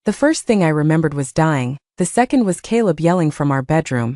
The first thing I remembered was dying, the second was Caleb yelling from our bedroom.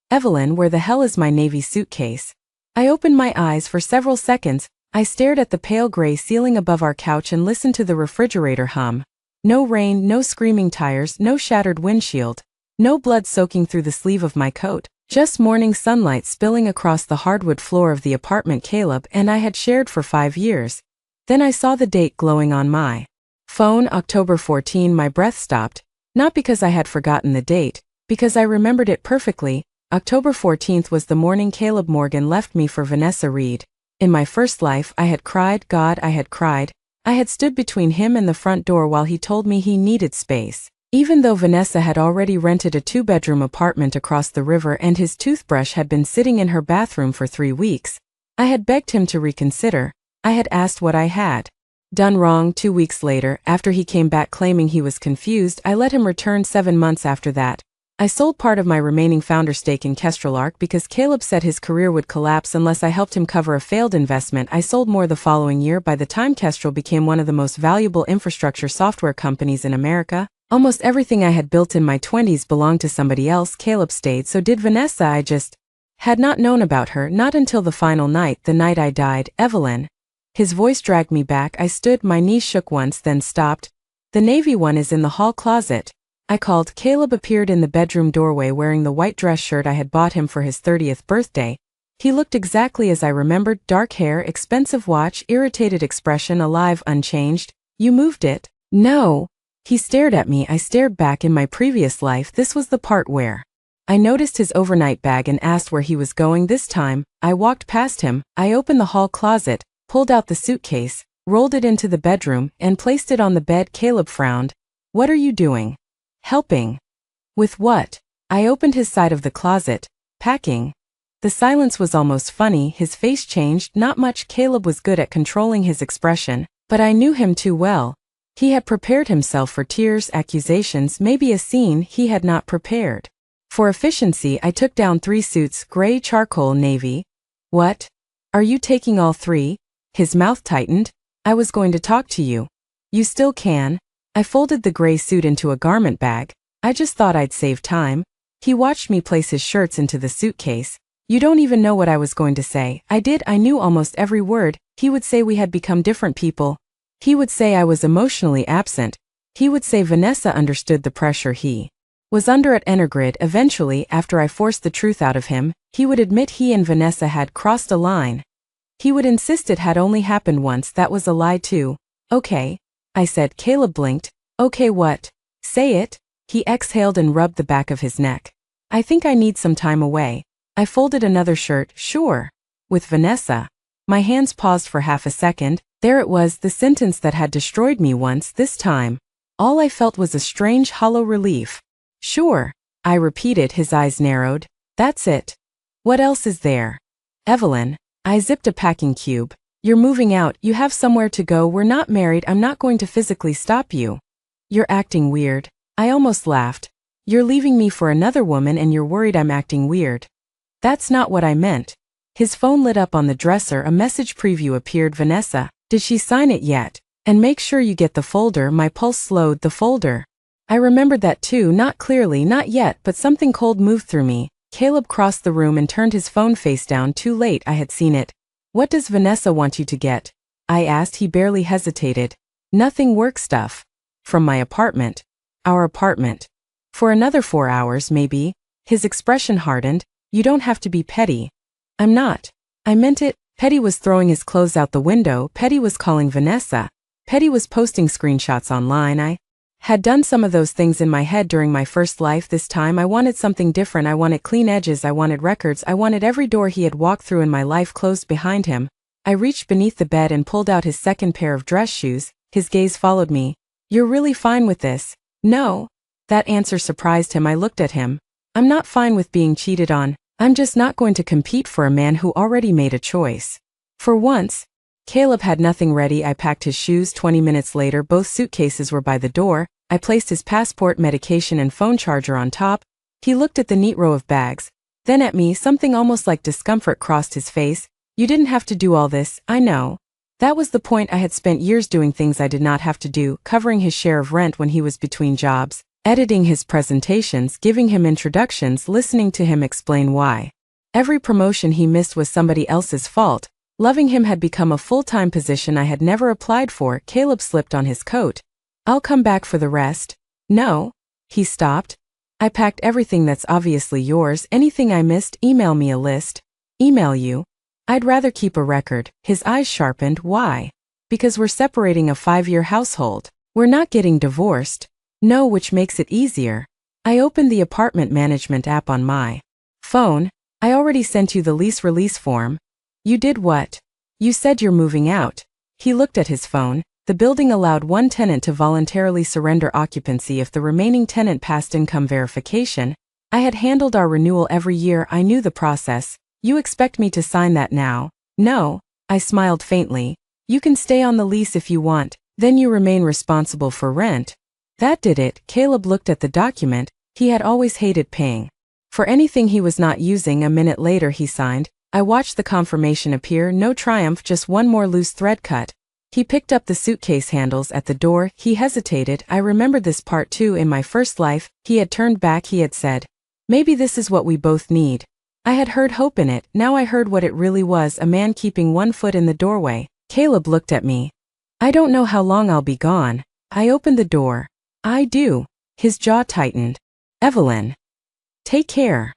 "Evelyn, where the hell is my navy suitcase?" I opened my eyes for several seconds. I stared at the pale gray ceiling above our couch and listened to the refrigerator hum. No rain, no screaming tires, no shattered windshield. No blood soaking through the sleeve of my coat. Just morning sunlight spilling across the hardwood floor of the apartment Caleb and I had shared for 5 years. Then I saw the date glowing on my phone, October 14. My breath stopped, not because I had forgotten the date, because I remembered it perfectly. October 14th was the morning Caleb Morgan left me for Vanessa Reed. In my first life I had cried, God, I had cried. I had stood between him and the front door while he told me he needed space. Even though Vanessa had already rented a 2-bedroom apartment across the river and his toothbrush had been sitting in her bathroom for 3 weeks, I had begged him to reconsider. I had asked what I had done wrong. 2 weeks later, after he came back claiming he was confused, I let him return. 7 months after that, I sold part of my remaining founder stake in Kestralark because Caleb said his career would collapse unless I helped him cover a failed investment. I sold more the following year. By the time Kestrel became one of the most valuable infrastructure software companies in America, almost everything I had built in my 20s belonged to somebody else. Caleb stayed, so did Vanessa. I just had not known about her, not until the final night, the night I died. Evelyn. His voice dragged me back. I stood, my knees shook once, then stopped. The navy one is in the hall closet. I called. Caleb appeared in the bedroom doorway wearing the white dress shirt I had bought him for his 30th birthday. He looked exactly as I remembered, dark hair, expensive watch, irritated expression, alive, unchanged. You moved it? No. He stared at me. I stared back. In my previous life, this was the part where I noticed his overnight bag and asked where he was going. This time, I walked past him. I opened the hall closet, pulled out the suitcase, rolled it into the bedroom, and placed it on the bed. Caleb frowned. What are you doing? Helping. With what? I opened his side of the closet. Packing. The silence was almost funny. His face changed. Not much. Caleb was good at controlling his expression, but I knew him too well. He had prepared himself for tears, accusations, maybe a scene he had not prepared. For efficiency, I took down 3 suits, gray, charcoal, navy. What? Are you taking all 3? His mouth tightened. I was going to talk to you. You still can. I folded the gray suit into a garment bag. I just thought I'd save time. He watched me place his shirts into the suitcase. You don't even know what I was going to say. I did. I knew almost every word. He would say we had become different people. He would say I was emotionally absent. He would say Vanessa understood the pressure he was under at Energrid. Eventually, after I forced the truth out of him, he would admit he and Vanessa had crossed a line. He would insist it had only happened once. That was a lie too. Okay, I said. Caleb blinked. Okay, what? Say it. He exhaled and rubbed the back of his neck. I think I need some time away. I folded another shirt. Sure. With Vanessa. My hands paused for half a second. There it was, the sentence that had destroyed me once. This time, all I felt was a strange, hollow relief. Sure, I repeated. His eyes narrowed. That's it. What else is there? Evelyn. I zipped a packing cube. You're moving out. You have somewhere to go. We're not married. I'm not going to physically stop you. You're acting weird. I almost laughed. You're leaving me for another woman and you're worried I'm acting weird. That's not what I meant. His phone lit up on the dresser. A message preview appeared. Vanessa. Did she sign it yet? And make sure you get the folder. My pulse slowed. The folder. I remembered that too, not clearly, not yet, but something cold moved through me. Caleb crossed the room and turned his phone face down. Too late, I had seen it. What does Vanessa want you to get? I asked. He barely hesitated. Nothing, work stuff. From my apartment. Our apartment. For another 4 hours, maybe. His expression hardened. You don't have to be petty. I'm not. I meant it. Petty was throwing his clothes out the window. Petty was calling Vanessa. Petty was posting screenshots online. I had done some of those things in my head during my first life. This time I wanted something different. I wanted clean edges. I wanted records. I wanted every door he had walked through in my life closed behind him. I reached beneath the bed and pulled out his second pair of dress shoes. His gaze followed me. You're really fine with this? No. That answer surprised him. I looked at him. I'm not fine with being cheated on. I'm just not going to compete for a man who already made a choice. For once, Caleb had nothing ready. I packed his shoes. 20 minutes later, both suitcases were by the door. I placed his passport, medication, and phone charger on top. He looked at the neat row of bags, then at me. Something almost like discomfort crossed his face. You didn't have to do all this, I know. That was the point. I had spent years doing things I did not have to do, covering his share of rent when he was between jobs, editing his presentations, giving him introductions, listening to him explain why every promotion he missed was somebody else's fault. Loving him had become a full-time position I had never applied for. Caleb slipped on his coat. I'll come back for the rest. No. He stopped. I packed everything that's obviously yours. Anything I missed, email me a list. Email you. I'd rather keep a record. His eyes sharpened. Why? Because we're separating a 5-year household. We're not getting divorced. No, which makes it easier. I opened the apartment management app on my phone. I already sent you the lease release form. You did what? You said you're moving out. He looked at his phone. The building allowed one tenant to voluntarily surrender occupancy if the remaining tenant passed income verification. I had handled our renewal every year. I knew the process. You expect me to sign that now? No. I smiled faintly. You can stay on the lease if you want, then you remain responsible for rent. That did it. Caleb looked at the document. He had always hated paying for anything he was not using. A minute later he signed. I watched the confirmation appear. No triumph, just one more loose thread cut. He picked up the suitcase handles at the door. He hesitated. I remembered this part too. In my first life, he had turned back. He had said, maybe this is what we both need. I had heard hope in it. Now I heard what it really was, a man keeping one foot in the doorway. Caleb looked at me. I don't know how long I'll be gone. I opened the door. I do. His jaw tightened. Evelyn. Take care.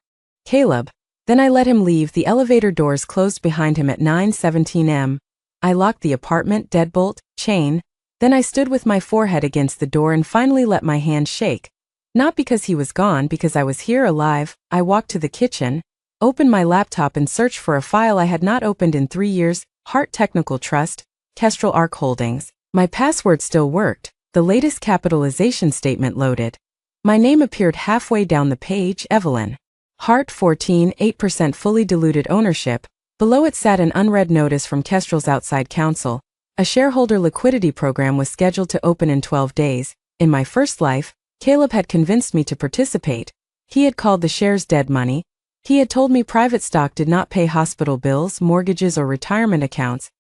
Caleb. Then I let him leave. The elevator doors closed behind him at 9:17 am. I locked the apartment, deadbolt, chain. Then I stood with my forehead against the door and finally let my hand shake. Not because he was gone, because I was here alive. I walked to the kitchen, opened my laptop and searched for a file I had not opened in 3 years. Hart Technical Trust, Kestrel Arc Holdings. My password still worked. The latest capitalization statement loaded. My name appeared halfway down the page. Evelyn Hart, 14, 8% fully diluted ownership. Below it sat an unread notice from Kestrel's outside counsel. A shareholder liquidity program was scheduled to open in 12 days. In my first life, Caleb had convinced me to participate. He had called the shares dead money. He had told me private stock did not pay hospital bills, mortgages or retirement accounts.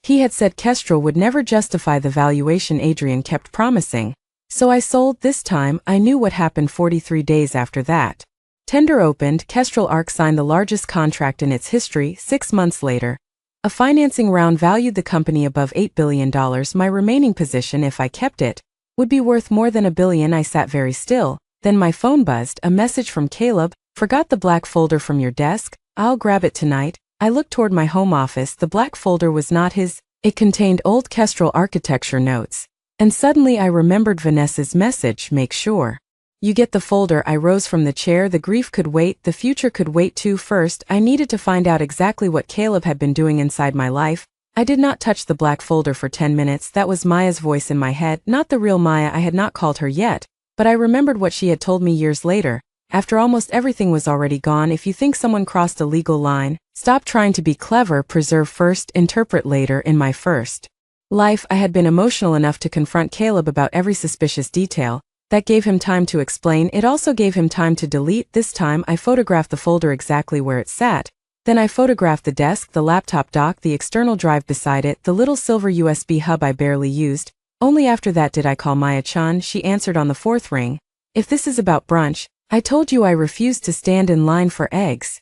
He had said Kestrel would never justify the valuation Adrian kept promising. So I sold. This time. I knew what happened 43 days after that. Tender opened. Kestrel Arc signed the largest contract in its history. 6 months later, a financing round valued the company above $8 billion. My remaining position, if I kept it, would be worth more than $1 billion. I sat very still. Then my phone buzzed. A message from Caleb. Forgot the black folder from your desk? I'll grab it tonight. I looked toward my home office. The black folder was not his. It contained old Kestrel architecture notes. And suddenly I remembered Vanessa's message. Make sure you get the folder. I rose from the chair. The grief could wait. The future could wait too. First, I needed to find out exactly what Caleb had been doing inside my life. I did not touch the black folder for 10 minutes. That was Maya's voice in my head, not the real Maya. I had not called her yet, but I remembered what she had told me years later. After almost everything was already gone, if you think someone crossed a legal line, stop trying to be clever, preserve first, interpret later. In my first life, I had been emotional enough to confront Caleb about every suspicious detail. That gave him time to explain. It also gave him time to delete. This time, I photographed the folder exactly where it sat. Then I photographed the desk, the laptop dock, the external drive beside it, the little silver USB hub I barely used. Only after that did I call Maya-chan. She answered on the 4th ring. If this is about brunch, I told you I refused to stand in line for eggs.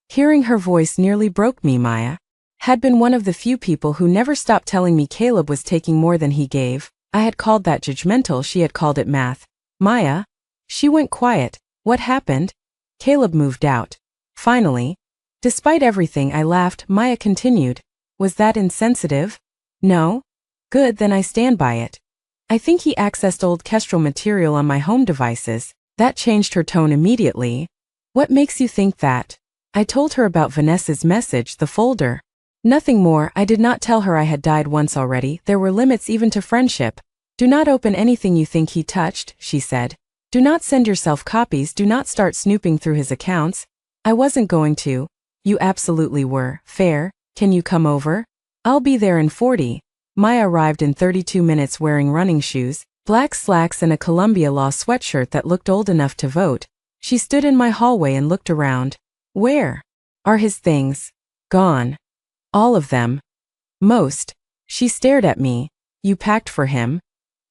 Hearing her voice nearly broke me. Maya had been one of the few people who never stopped telling me Caleb was taking more than he gave. I had called that judgmental. She had called it math. Maya? She went quiet. What happened? Caleb moved out. Finally. Despite everything, I laughed. Maya continued. Was that insensitive? No? Good, then I stand by it. I think he accessed old Kestrel material on my home devices. That changed her tone immediately. What makes you think that? I told her about Vanessa's message, the folder. Nothing more. I did not tell her I had died once already. There were limits even to friendship. Do not open anything you think he touched, she said. Do not send yourself copies. Do not start snooping through his accounts. I wasn't going to. You absolutely were. Fair. Can you come over? I'll be there in 40. Maya arrived in 32 minutes wearing running shoes, black slacks and a Columbia Law sweatshirt that looked old enough to vote. She stood in my hallway and looked around. Where are his things? Gone. All of them. Most. She stared at me. You packed for him?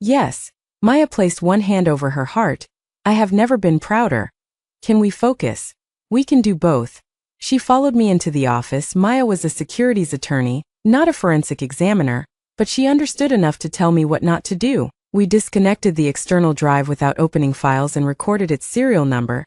Yes. Maya placed one hand over her heart. I have never been prouder. Can we focus? We can do both. She followed me into the office. Maya was a securities attorney, not a forensic examiner, but she understood enough to tell me what not to do. We disconnected the external drive without opening files and recorded its serial number.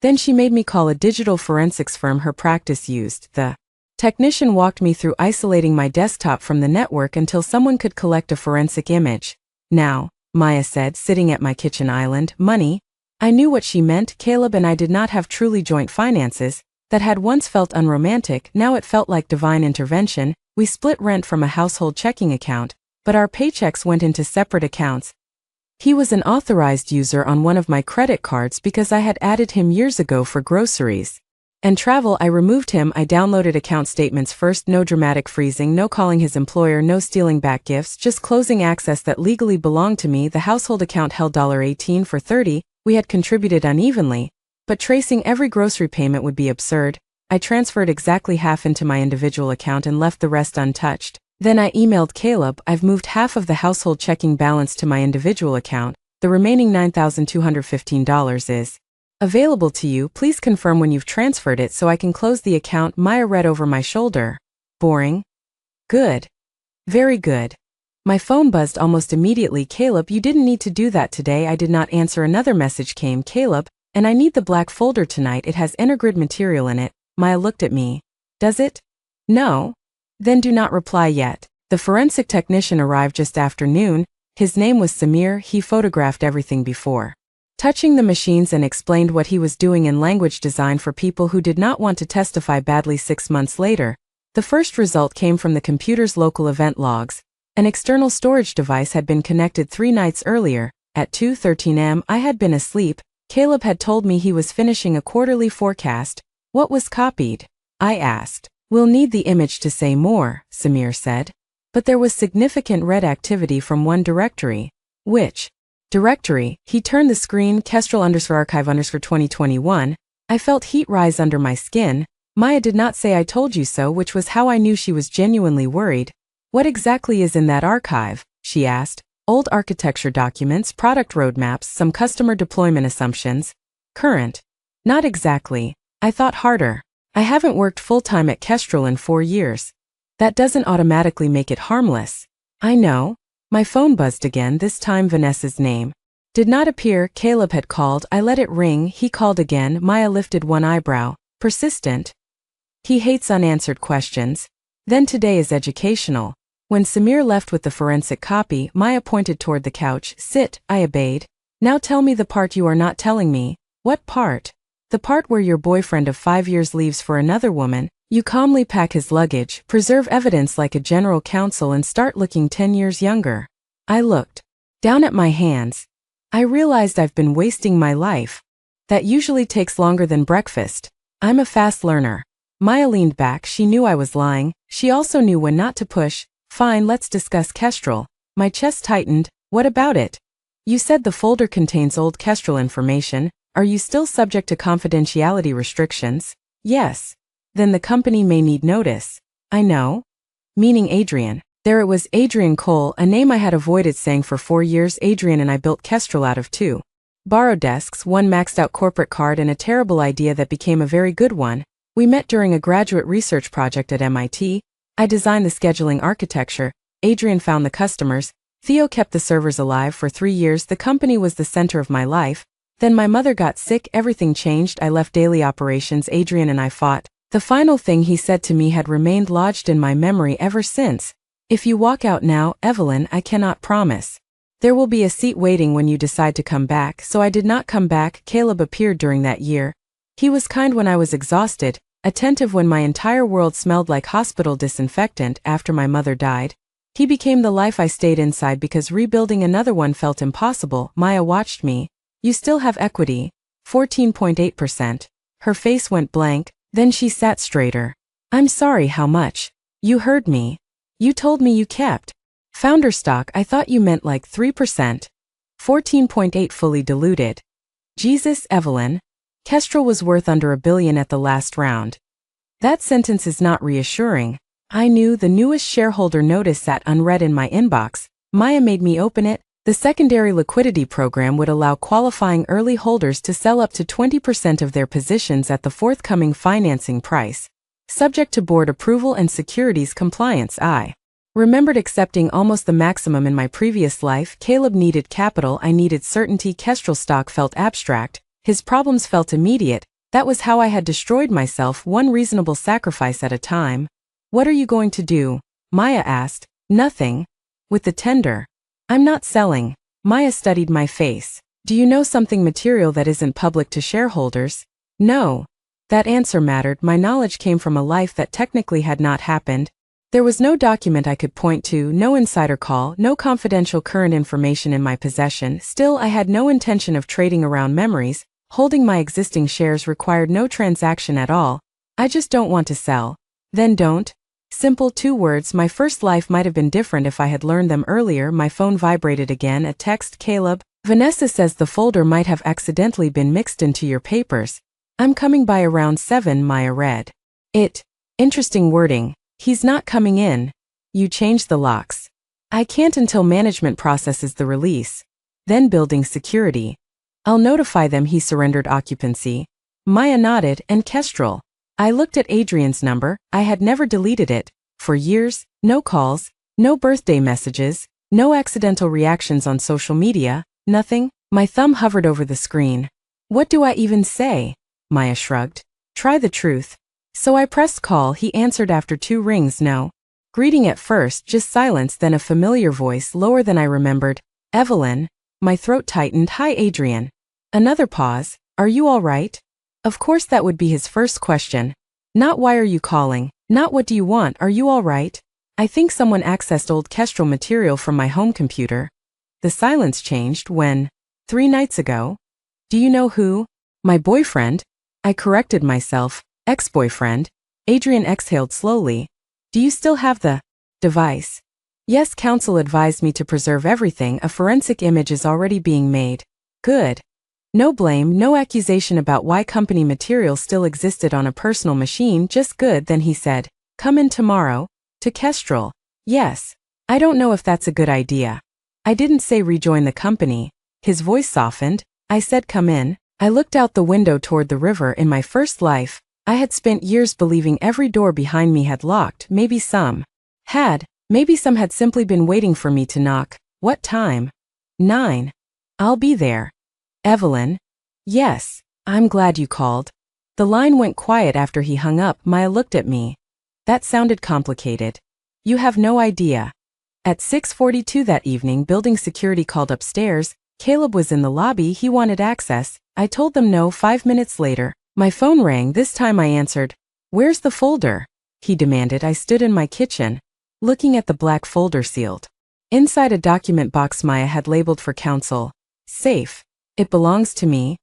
Then she made me call a digital forensics firm her practice used. The technician walked me through isolating my desktop from the network until someone could collect a forensic image. Now, Maya said, sitting at my kitchen island, money. I knew what she meant. Caleb and I did not have truly joint finances. That had once felt unromantic, now it felt like divine intervention. We split rent from a household checking account, but our paychecks went into separate accounts. He was an authorized user on one of my credit cards because I had added him years ago for groceries and travel. I removed him. I downloaded account statements first. No dramatic freezing, no calling his employer, no stealing back gifts, just closing access that legally belonged to me. The household account held $18 for $30. We had contributed unevenly, but tracing every grocery payment would be absurd. I transferred exactly half into my individual account and left the rest untouched. Then I emailed Caleb, I've moved half of the household checking balance to my individual account. The remaining $9,215 is available to you. Please confirm when you've transferred it so I can close the account. Maya read over my shoulder. Boring? Good. Very good. My phone buzzed almost immediately. Caleb, you didn't need to do that today. I did not answer. Another message came. Caleb, and I need the black folder tonight. It has intergrid material in it. Maya looked at me. Does it? No. Then do not reply yet. The forensic technician arrived just after noon. His name was Samir. He photographed everything before touching the machines and explained what he was doing in language design for people who did not want to testify badly. 6 months later, the first result came from the computer's local event logs. An external storage device had been connected 3 nights earlier. At 2:13 am, I had been asleep. Caleb had told me he was finishing a quarterly forecast. What was copied? I asked. We'll need the image to say more, Samir said. But there was significant red activity from one directory. Which directory? He turned the screen. Kestrel_archive_2021. I felt heat rise under my skin. Maya did not say I told you so, which was how I knew she was genuinely worried. What exactly is in that archive? She asked. Old architecture documents, product roadmaps, some customer deployment assumptions. Current? Not exactly. I thought harder. I haven't worked full-time at Kestrel in 4 years. That doesn't automatically make it harmless. I know. My phone buzzed again, this time Vanessa's name did not appear. Caleb had called. I let it ring. He called again. Maya lifted one eyebrow. Persistent. He hates unanswered questions. Then today is educational. When Samir left with the forensic copy, Maya pointed toward the couch. Sit, I obeyed. Now tell me the part you are not telling me. What part? The part where your boyfriend of 5 years leaves for another woman. You calmly pack his luggage, preserve evidence like a general counsel, and start looking 10 years younger. I looked down at my hands. I realized I've been wasting my life. That usually takes longer than breakfast. I'm a fast learner. Maya leaned back. She knew I was lying. She also knew when not to push. Fine, let's discuss Kestrel. My chest tightened. What about it? You said the folder contains old Kestrel information. Are you still subject to confidentiality restrictions? Yes. Then the company may need notice. I know. Meaning Adrian. There it was, Adrian Cole, a name I had avoided saying for 4 years. Adrian and I built Kestrel out of 2 borrowed desks, one maxed out corporate card, and a terrible idea that became a very good one. We met during a graduate research project at MIT. I designed the scheduling architecture. Adrian found the customers. Theo kept the servers alive for 3 years. The company was the center of my life. Then my mother got sick. Everything changed. I left daily operations. Adrian and I fought. The final thing he said to me had remained lodged in my memory ever since. If you walk out now, Evelyn, I cannot promise. There will be a seat waiting when you decide to come back. So I did not come back. Caleb appeared during that year. He was kind when I was exhausted, attentive when my entire world smelled like hospital disinfectant. After my mother died, he became the life I stayed inside because rebuilding another one felt impossible. Maya watched me. You still have equity. 14.8%. Her face went blank. Then she sat straighter. I'm sorry, how much? You heard me. You told me you kept founder stock. I thought you meant like 3%. 14.8 fully diluted. Jesus, Evelyn. Kestrel was worth under $1 billion at the last round. That sentence is not reassuring. I knew the newest shareholder notice sat unread in my inbox. Maya made me open it. The secondary liquidity program would allow qualifying early holders to sell up to 20% of their positions at the forthcoming financing price, subject to board approval and securities compliance. I remembered accepting almost the maximum in my previous life. Caleb needed capital, I needed certainty. Kestrel stock felt abstract, his problems felt immediate. That was how I had destroyed myself, one reasonable sacrifice at a time. What are you going to do? Maya asked. Nothing. With the tender. I'm not selling. Maya studied my face. Do you know something material that isn't public to shareholders? No. That answer mattered. My knowledge came from a life that technically had not happened. There was no document I could point to, no insider call, no confidential current information in my possession. Still, I had no intention of trading around memories. Holding my existing shares required no transaction at all. I just don't want to sell. Then don't. Simple 2 words. My first life might have been different if I had learned them earlier. My phone vibrated again. A text. Caleb, Vanessa says the folder might have accidentally been mixed into your papers. I'm coming by around 7. Maya read it. Interesting wording. He's not coming in. You changed the locks. I can't until management processes the release. Then building security. I'll notify them. He surrendered occupancy. Maya nodded. And Kestrel. I looked at Adrian's number. I had never deleted it. For years, no calls, no birthday messages, no accidental reactions on social media, nothing. My thumb hovered over the screen. What do I even say? Maya shrugged. Try the truth. So I pressed call. He answered after 2 rings. No greeting at first, just silence, then a familiar voice lower than I remembered. Evelyn. My throat tightened. Hi, Adrian. Another pause. Are you all right? Of course that would be his first question. Not why are you calling, not what do you want, are you all right? I think someone accessed old Kestrel material from my home computer. The silence changed when, 3 nights ago. Do you know who? My boyfriend? I corrected myself. Ex-boyfriend. Adrian exhaled slowly. Do you still have the device? Yes, counsel advised me to preserve everything. A forensic image is already being made. Good. No blame, no accusation about why company material still existed on a personal machine, just good. Then he said, come in tomorrow. To Kestrel. Yes. I don't know if that's a good idea. I didn't say rejoin the company. His voice softened. I said come in. I looked out the window toward the river. In my first life, I had spent years believing every door behind me had locked. Maybe some had. Maybe some had simply been waiting for me to knock. What time? 9. I'll be there. Evelyn? Yes. I'm glad you called. The line went quiet after he hung up. Maya looked at me. That sounded complicated. You have no idea. At 6:42 that evening, building security called upstairs. Caleb was in the lobby. He wanted access. I told them no. 5 minutes later, my phone rang. This time I answered. Where's the folder? He demanded. I stood in my kitchen, looking at the black folder sealed. Inside a document box Maya had labeled for counsel. Safe. It belongs to me.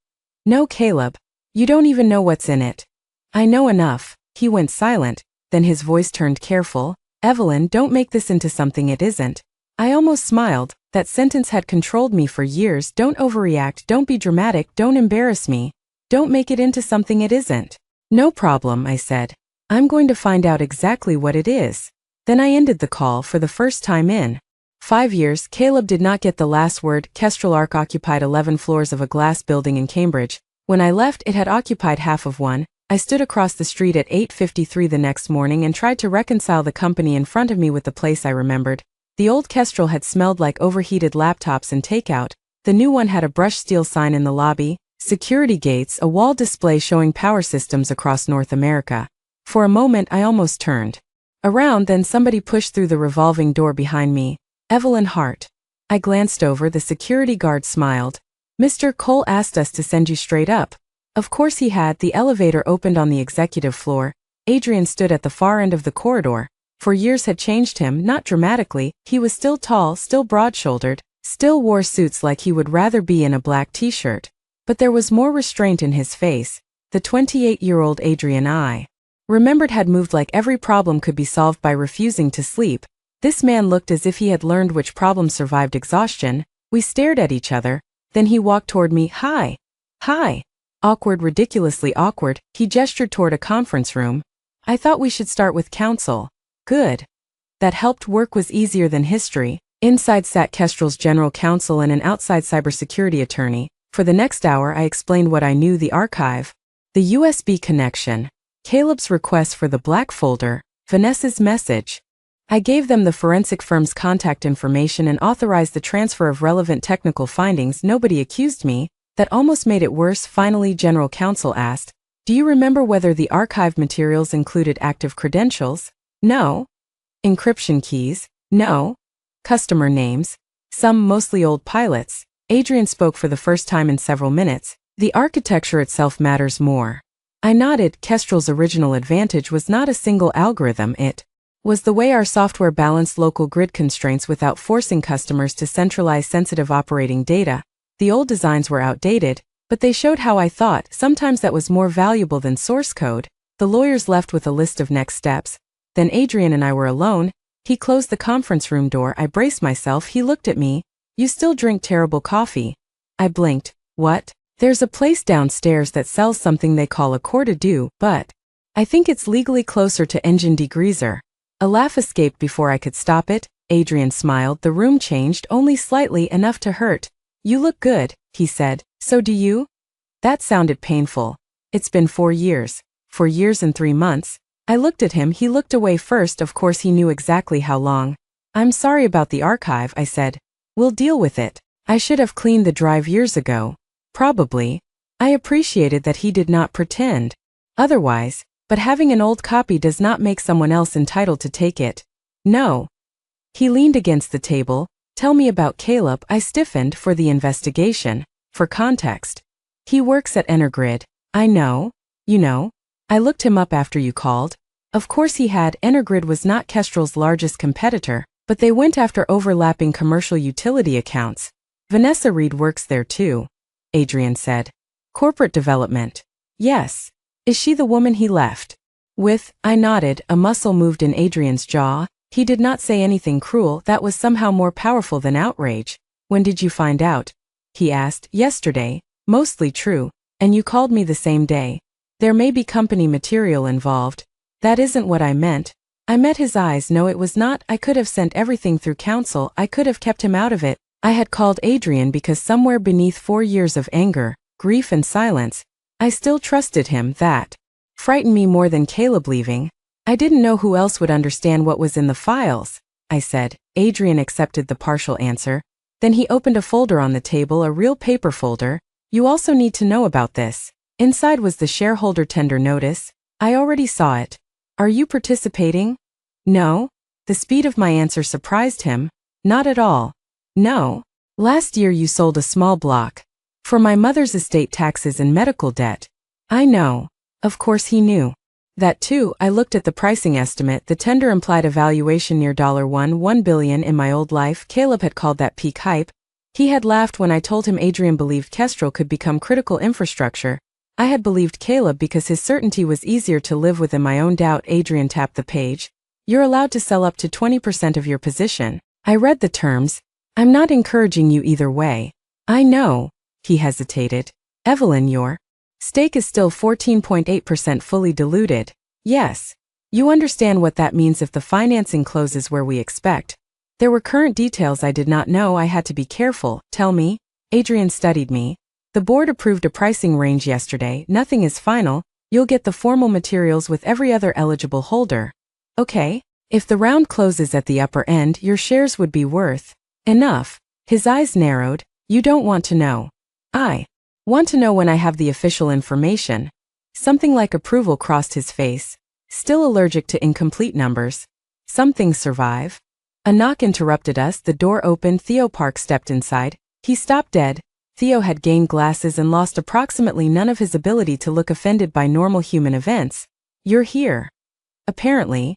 No, Caleb. You don't even know what's in it. I know enough. He went silent. Then his voice turned careful. Evelyn, don't make this into something it isn't. I almost smiled. That sentence had controlled me for years. Don't overreact. Don't be dramatic. Don't embarrass me. Don't make it into something it isn't. No problem, I said. I'm going to find out exactly what it is. Then I ended the call. For the first time in 5 years, Caleb did not get the last word. Kestrel Arc occupied 11 floors of a glass building in Cambridge. When I left, it had occupied half of one. I stood across the street at 8:53 the next morning and tried to reconcile the company in front of me with the place I remembered. The old Kestrel had smelled like overheated laptops and takeout. The new one had a brushed steel sign in the lobby, security gates, a wall display showing power systems across North America. For a moment I almost turned around, then somebody pushed through the revolving door behind me. Evelyn Hart. I glanced over. The security guard smiled. Mr. Cole asked us to send you straight up. Of course he had. The elevator opened on the executive floor. Adrian stood at the far end of the corridor. For years had changed him, not dramatically. He was still tall, still broad-shouldered, still wore suits like he would rather be in a black t-shirt. But there was more restraint in his face. The 28-year-old Adrian I remembered had moved like every problem could be solved by refusing to sleep. This man looked as if he had learned which problem survived exhaustion. We stared at each other. Then he walked toward me. Hi. Hi. Awkward, ridiculously awkward. He gestured toward a conference room. I thought we should start with counsel. Good. That helped. Work was easier than history. Inside sat Kestrel's general counsel and an outside cybersecurity attorney. For the next hour I explained what I knew: the archive, the USB connection, Caleb's request for the black folder, Vanessa's message. I gave them the forensic firm's contact information and authorized the transfer of relevant technical findings. Nobody accused me. That almost made it worse. Finally, general counsel asked, "Do you remember whether the archive materials included active credentials?" "No." "Encryption keys?" "No." "Customer names?" "Some, mostly old pilots." Adrian spoke for the first time in several minutes. "The architecture itself matters more." I nodded. Kestrel's original advantage was not a single algorithm, it was the way our software balanced local grid constraints without forcing customers to centralize sensitive operating data. The old designs were outdated, but they showed how I thought. Sometimes that was more valuable than source code. The lawyers left with a list of next steps. Then Adrian and I were alone. He closed the conference room door. I braced myself. He looked at me. "You still drink terrible coffee?" I blinked. "What?" "There's a place downstairs that sells something they call a quart d'eau, but I think it's legally closer to engine degreaser." A laugh escaped before I could stop it. Adrian smiled. The room changed, only slightly, enough to hurt. "You look good," he said. "So do you?" That sounded painful. "It's been 4 years. 4 years and 3 months. I looked at him. He looked away first. Of course he knew exactly how long. "I'm sorry about the archive," I said. "We'll deal with it. I should have cleaned the drive years ago." "Probably." I appreciated that he did not pretend otherwise, but having an old copy does not make someone else entitled to take it. "No." He leaned against the table. "Tell me about Caleb." I stiffened. "For the investigation. For context. He works at Energrid." "I know. You know. I looked him up after you called." Of course he had. Energrid was not Kestrel's largest competitor, but they went after overlapping commercial utility accounts. "Vanessa Reed works there too," Adrian said. "Corporate development." "Yes. Is she the woman he left with?" I nodded. A muscle moved in Adrian's jaw. He did not say anything cruel. That was somehow more powerful than outrage. "When did you find out?" he asked. "Yesterday." "Mostly true. And you called me the same day." "There may be company material involved." "That isn't what I meant." I met his eyes. "No, it was not. I could have sent everything through counsel. I could have kept him out of it." I had called Adrian because somewhere beneath 4 years of anger, grief and silence, I still trusted him. That frightened me more than Caleb leaving. "I didn't know who else would understand what was in the files," I said. Adrian accepted the partial answer. Then he opened a folder on the table, a real paper folder. "You also need to know about this." Inside was the shareholder tender notice. I already saw it. "Are you participating?" "No." The speed of my answer surprised him. "Not at all." "No. Last year you sold a small block for my mother's estate taxes and medical debt." "I know." Of course he knew that too. I looked at the pricing estimate. The tender implied a valuation near $1 billion. In my old life, Caleb had called that peak hype. He had laughed when I told him Adrian believed Kestrel could become critical infrastructure. I had believed Caleb because his certainty was easier to live with than my own doubt. Adrian tapped the page. "You're allowed to sell up to 20% of your position." I read the terms. "I'm not encouraging you either way." "I know." He hesitated. "Evelyn, your stake is still 14.8% fully diluted." "Yes. You understand what that means if the financing closes where we expect." There were current details I did not know. I had to be careful. "Tell me." Adrian studied me. "The board approved a pricing range yesterday. Nothing is final. You'll get the formal materials with every other eligible holder." "Okay. If the round closes at the upper end, your shares would be worth enough." His eyes narrowed. "You don't want to know." "I want to know when I have the official information." Something like approval crossed his face. "Still allergic to incomplete numbers." "Some things survive." A knock interrupted us. The door opened. Theo Park stepped inside. He stopped dead. Theo had gained glasses and lost approximately none of his ability to look offended by normal human events. "You're here." "Apparently."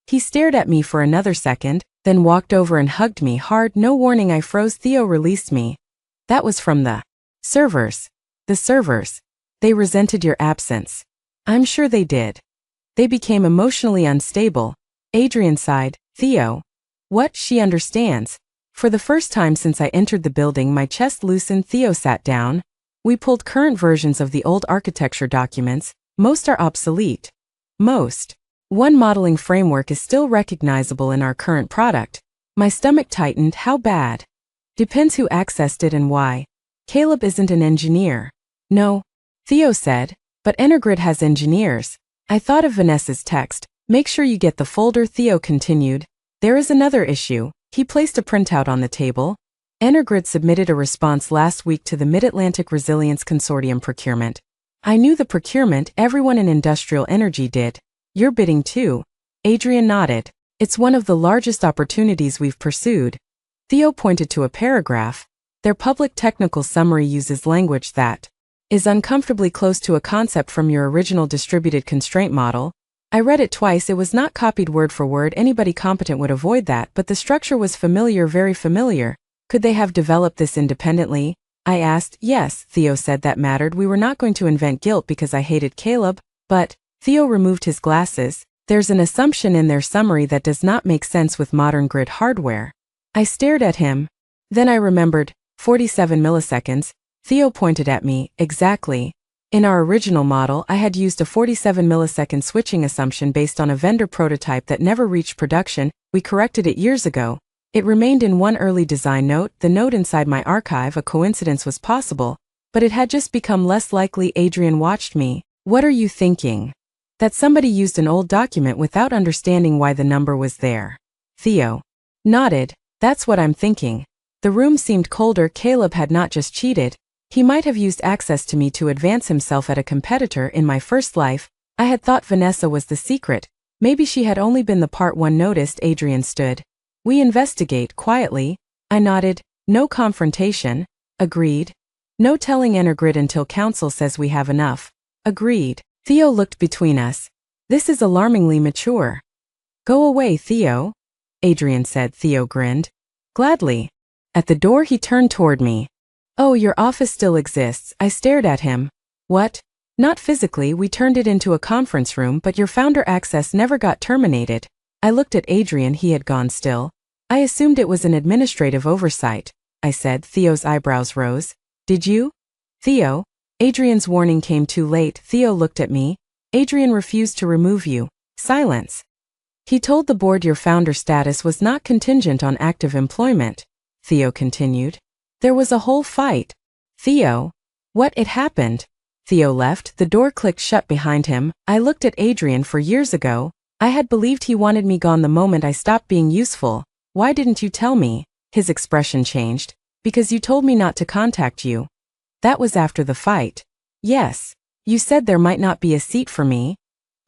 He stared at me for another second, then walked over and hugged me hard. No warning, I froze. Theo released me. "That was from the servers." "The servers. They resented your absence." "I'm sure they did. They became emotionally unstable." Adrian sighed. "Theo." "What?" "She understands." For the first time since I entered the building, my chest loosened. Theo sat down. "We pulled current versions of the old architecture documents. Most are obsolete." "Most?" One modeling framework is still recognizable in our current product. My stomach tightened. How bad? Depends who accessed it and why. Caleb isn't an engineer. No, Theo said, but Energrid has engineers. I thought of Vanessa's text. Make sure you get the folder, Theo continued. There is another issue. He placed a printout on the table. Energrid submitted a response last week to the Mid-Atlantic Resilience Consortium procurement. I knew the procurement, everyone in industrial energy did. You're bidding too. Adrian nodded. It's one of the largest opportunities we've pursued. Theo pointed to a paragraph. Their public technical summary uses language that is uncomfortably close to a concept from your original distributed constraint model. I read it twice. It was not copied word for word. Anybody competent would avoid that, but the structure was familiar, very familiar. Could they have developed this independently? I asked. Yes, Theo said. That mattered. We were not going to invent guilt because I hated Caleb, but Theo removed his glasses. There's an assumption in their summary that does not make sense with modern grid hardware. I stared at him. Then I remembered. 47 milliseconds. Theo pointed at me. Exactly. In our original model, I had used a 47 millisecond switching assumption based on a vendor prototype that never reached production. We corrected it years ago. It remained in one early design note, the note inside my archive. A coincidence was possible, but it had just become less likely. Adrian watched me. What are you thinking? That somebody used an old document without understanding why the number was there. Theo nodded. That's what I'm thinking. The room seemed colder. Caleb had not just cheated. He might have used access to me to advance himself at a competitor. In my first life, I had thought Vanessa was the secret. Maybe she had only been the part one noticed. Adrian stood. We investigate quietly. I nodded. No confrontation. Agreed. No telling Energrid until council says we have enough. Agreed. Theo looked between us. This is alarmingly mature. Go away, Theo, Adrian said. Theo grinned. Gladly. At the door he turned toward me. Oh, your office still exists. I stared at him. What? Not physically. We turned it into a conference room, but your founder access never got terminated. I looked at Adrian. He had gone still. I assumed it was an administrative oversight, I said. Theo's eyebrows rose. Did you? Theo? Adrian's warning came too late. Theo looked at me. Adrian refused to remove you. Silence. He told the board your founder status was not contingent on active employment, Theo continued. There was a whole fight. Theo. What? It happened. Theo left. The door clicked shut behind him. I looked at Adrian. For years ago, I had believed he wanted me gone the moment I stopped being useful. Why didn't you tell me? His expression changed. Because you told me not to contact you. That was after the fight. Yes. You said there might not be a seat for me.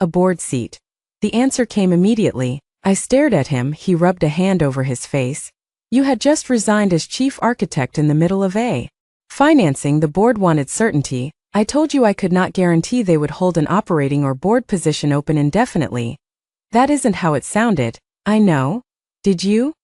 A board seat. The answer came immediately. I stared at him. He rubbed a hand over his face. You had just resigned as chief architect in the middle of a financing. The board wanted certainty. I told you I could not guarantee they would hold an operating or board position open indefinitely. That isn't how it sounded. I know. Did you?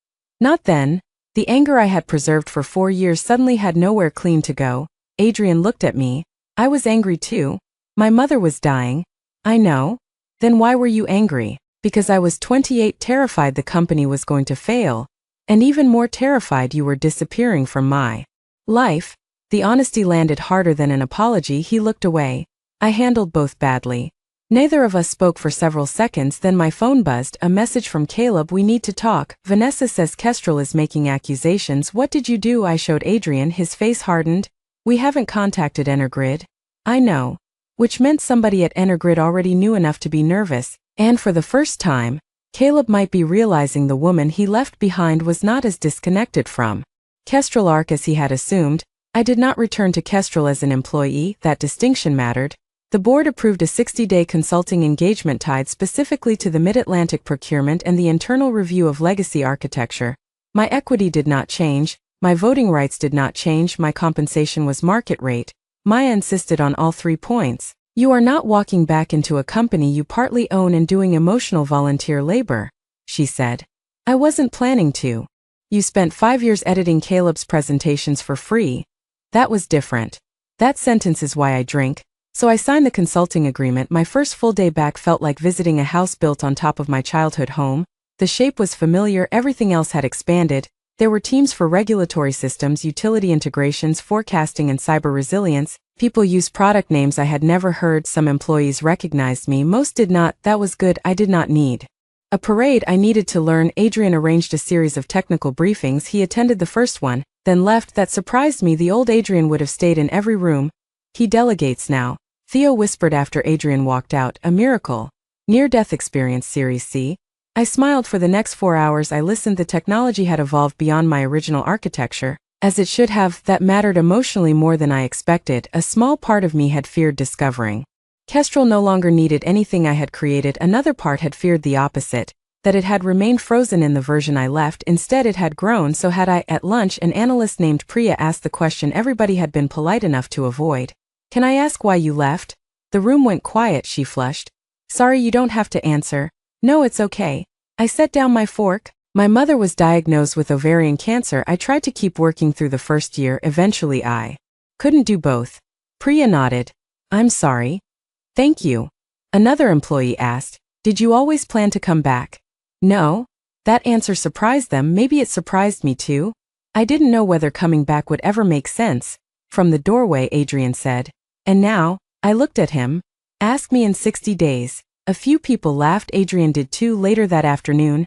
Not then. The anger I had preserved for 4 years suddenly had nowhere clean to go. Adrian looked at me. I was angry too. My mother was dying. I know. Then why were you angry? Because I was 28, terrified the company was going to fail. And even more terrified you were disappearing from my life. The honesty landed harder than an apology. He looked away. I handled both badly. Neither of us spoke for several seconds. Then my phone buzzed. A message from Caleb. We need to talk. Vanessa says Kestrel is making accusations. What did you do? I showed Adrian. His face hardened. We haven't contacted Energrid. I know. Which meant somebody at Energrid already knew enough to be nervous. And for the first time, Caleb might be realizing the woman he left behind was not as disconnected from Kestrel Arc as he had assumed. I did not return to Kestrel as an employee. That distinction mattered. The board approved a 60-day consulting engagement tied specifically to the Mid-Atlantic procurement and the internal review of legacy architecture. My equity did not change. My voting rights did not change. My compensation was market rate. Maya insisted on all 3 points. You are not walking back into a company you partly own and doing emotional volunteer labor, she said. I wasn't planning to. You spent 5 years editing Caleb's presentations for free. That was different. That sentence is why I drink. So I signed the consulting agreement. My first full day back felt like visiting a house built on top of my childhood home. The shape was familiar. Everything else had expanded. There were teams for regulatory systems, utility integrations, forecasting, and cyber resilience. People used product names I had never heard. Some employees recognized me, most did not. That was good. I did not need a parade. I needed to learn. Adrian arranged a series of technical briefings. He attended the first one, then left. That surprised me. The old Adrian would have stayed in every room. He delegates now, Theo whispered after Adrian walked out. A miracle. Near-death experience. Series C. I smiled. For the next 4 hours I listened. The technology had evolved beyond my original architecture, as it should have. That mattered emotionally more than I expected. A small part of me had feared discovering Kestrel no longer needed anything I had created. Another part had feared the opposite, that it had remained frozen in the version I left. Instead it had grown. So had I. At lunch an analyst named Priya asked the question everybody had been polite enough to avoid. Can I ask why you left? The room went quiet. She flushed. Sorry, you don't have to answer. No, it's okay. I set down my fork. My mother was diagnosed with ovarian cancer. I tried to keep working through the first year. Eventually I couldn't do both. Priya nodded. I'm sorry. Thank you. Another employee asked, did you always plan to come back? No. That answer surprised them. Maybe it surprised me too. I didn't know whether coming back would ever make sense. From the doorway Adrian said. And now? I looked at him. Ask me in 60 days. A few people laughed. Adrian did too. Later that afternoon,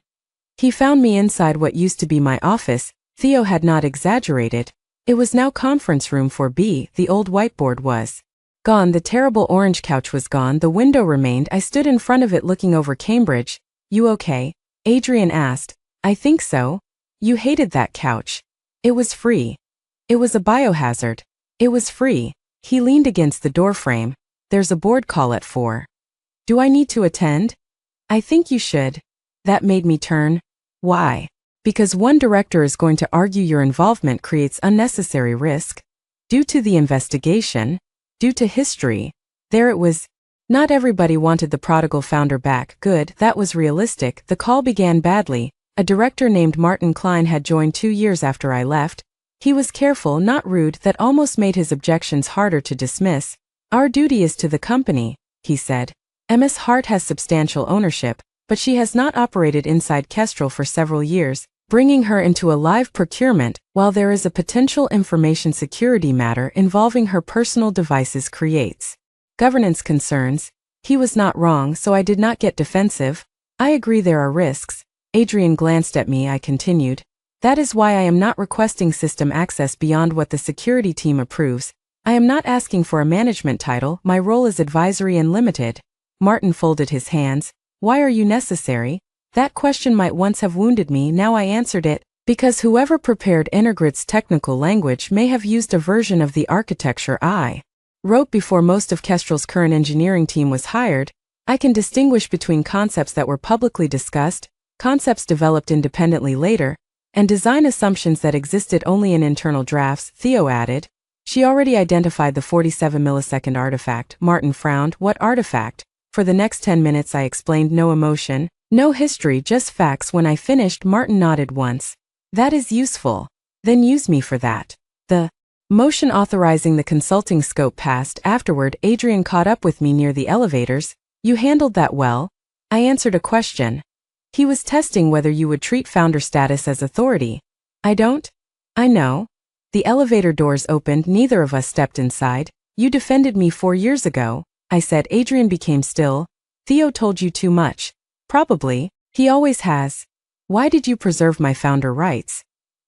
he found me inside what used to be my office. Theo had not exaggerated. It was now conference room 4B. The old whiteboard was gone. The terrible orange couch was gone. The window remained. I stood in front of it looking over Cambridge. You okay? Adrian asked. I think so. You hated that couch. It was free. It was a biohazard. It was free. He leaned against the doorframe. There's a board call at 4. Do I need to attend? I think you should. That made me turn. Why? Because one director is going to argue your involvement creates unnecessary risk. Due to the investigation. Due to history. There it was. Not everybody wanted the prodigal founder back. Good, that was realistic. The call began badly. A director named Martin Klein had joined 2 years after I left. He was careful, not rude. That almost made his objections harder to dismiss. Our duty is to the company, he said. Ms. Hart has substantial ownership, but she has not operated inside Kestrel for several years, bringing her into a live procurement, while there is a potential information security matter involving her personal devices creates governance concerns. He was not wrong, so I did not get defensive. I agree there are risks. Adrian glanced at me. I continued. That is why I am not requesting system access beyond what the security team approves. I am not asking for a management title. My role is advisory and limited. Martin folded his hands. Why are you necessary? That question might once have wounded me. Now I answered it. Because whoever prepared Energrid's technical language may have used a version of the architecture I wrote before most of Kestrel's current engineering team was hired. I can distinguish between concepts that were publicly discussed, concepts developed independently later, and design assumptions that existed only in internal drafts. Theo added. She already identified the 47 millisecond artifact. Martin frowned. What artifact? For the next 10 minutes I explained. No emotion, no history, just facts. When I finished, Martin nodded once. That is useful. Then use me for that. The motion authorizing the consulting scope passed. Afterward, Adrian caught up with me near the elevators. You handled that well. I answered a question. He was testing whether you would treat founder status as authority. I don't. I know. The elevator doors opened. Neither of us stepped inside. You defended me 4 years ago, I said. Adrian became still. Theo told you too much. Probably. He always has. Why did you preserve my founder rights?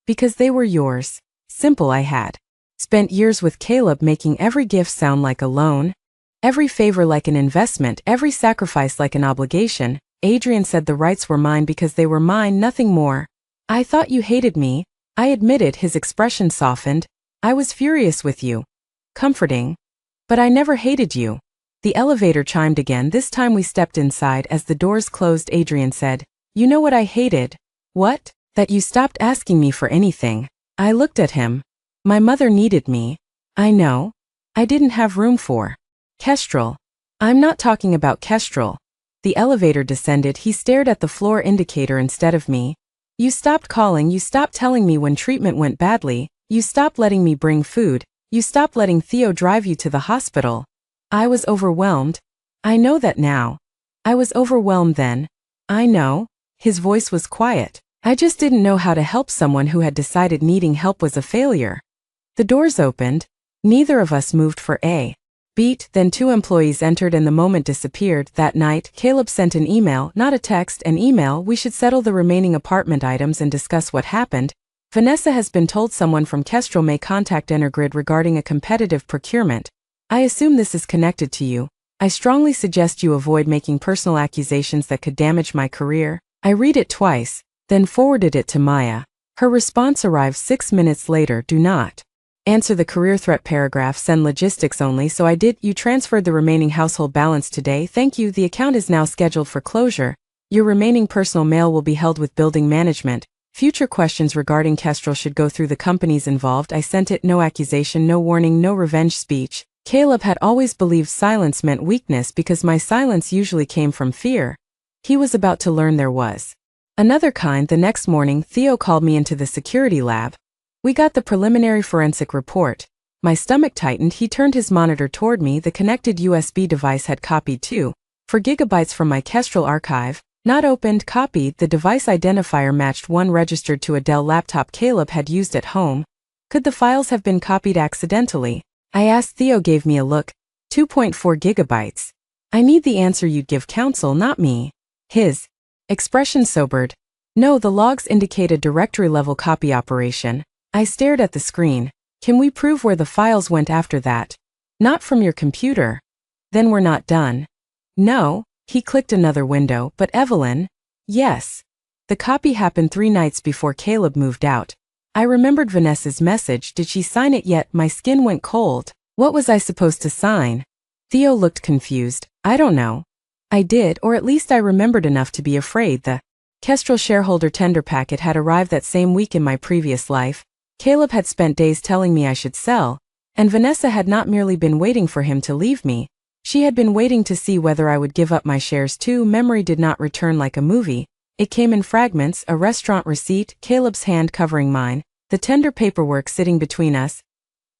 Because they were yours. Simple. I had spent years with Caleb making every gift sound like a loan, every favor like an investment, every sacrifice like an obligation. Adrian said the rights were mine because they were mine, nothing more. I thought you hated me. I admitted. His expression softened. I was furious with you. Comforting. But I never hated you. The elevator chimed again. This time we stepped inside. As the doors closed, Adrian said, you know what I hated? What? That you stopped asking me for anything. I looked at him. My mother needed me. I know. I didn't have room for Kestrel. I'm not talking about Kestrel. The elevator descended. He stared at the floor indicator instead of me. You stopped calling. You stopped telling me when treatment went badly. You stopped letting me bring food. You stopped letting Theo drive you to the hospital. I was overwhelmed. I know that now. I was overwhelmed then. I know. His voice was quiet. I just didn't know how to help someone who had decided needing help was a failure. The doors opened. Neither of us moved for a beat, then 2 employees entered and the moment disappeared. That night, Caleb sent an email, not a text, an email. We should settle the remaining apartment items and discuss what happened. Vanessa has been told someone from Kestrel may contact Energrid regarding a competitive procurement. I assume this is connected to you. I strongly suggest you avoid making personal accusations that could damage my career. I read it twice, then forwarded it to Maya. Her response arrived 6 minutes later. Do not answer the career threat paragraph, send logistics only. So I did. You transferred the remaining household balance today. Thank you. The account is now scheduled for closure. Your remaining personal mail will be held with building management. Future questions regarding Kestrel should go through the companies involved. I sent it. No accusation, no warning, no revenge speech. Caleb had always believed silence meant weakness because my silence usually came from fear. He was about to learn there was another kind. The next morning, Theo called me into the security lab. We got the preliminary forensic report. My stomach tightened. He turned his monitor toward me. The connected USB device had copied 2.4 gigabytes from my Kestrel archive. Not opened. Copied. The device identifier matched one registered to a Dell laptop Caleb had used at home. Could the files have been copied accidentally? I asked. Theo gave me a look. 2.4 gigabytes. I need the answer. You'd give counsel, not me. His expression sobered. No, the logs indicate a directory-level copy operation. I stared at the screen. Can we prove where the files went after that? Not from your computer. Then we're not done. No. He clicked another window. But Evelyn? Yes. The copy happened 3 nights before Caleb moved out. I remembered Vanessa's message. Did she sign it yet? My skin went cold. What was I supposed to sign? Theo looked confused. I don't know. I did, or at least I remembered enough to be afraid. The Kestrel shareholder tender packet had arrived that same week. In my previous life, Caleb had spent days telling me I should sell, and Vanessa had not merely been waiting for him to leave me. She had been waiting to see whether I would give up my shares too. Memory did not return like a movie. It came in fragments, a restaurant receipt, Caleb's hand covering mine, the tender paperwork sitting between us.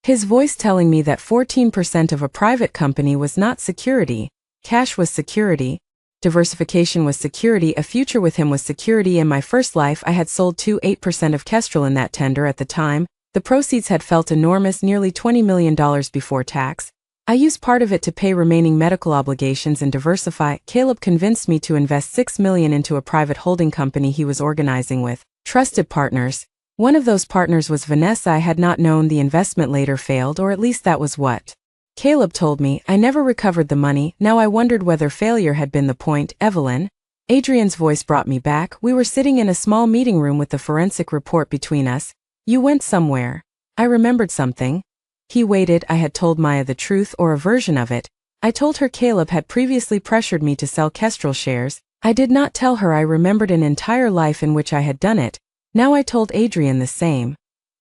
His voice telling me that 14% of a private company was not security. Cash was security. Diversification was security. A future with him was security. In my first life I had sold 8% of Kestrel in that tender at the time. The proceeds had felt enormous, nearly $20 million before tax. I used part of it to pay remaining medical obligations and diversify. Caleb convinced me to invest $6 million into a private holding company he was organizing with trusted partners. One of those partners was Vanessa. I had not known the investment later failed, or at least that was what Caleb told me. I never recovered the money. Now I wondered whether failure had been the point. Evelyn? Adrian's voice brought me back. We were sitting in a small meeting room with the forensic report between us. You went somewhere. I remembered something. He waited. I had told Maya the truth, or a version of it. I told her Caleb had previously pressured me to sell Kestrel shares. I did not tell her I remembered an entire life in which I had done it. Now I told Adrian the same.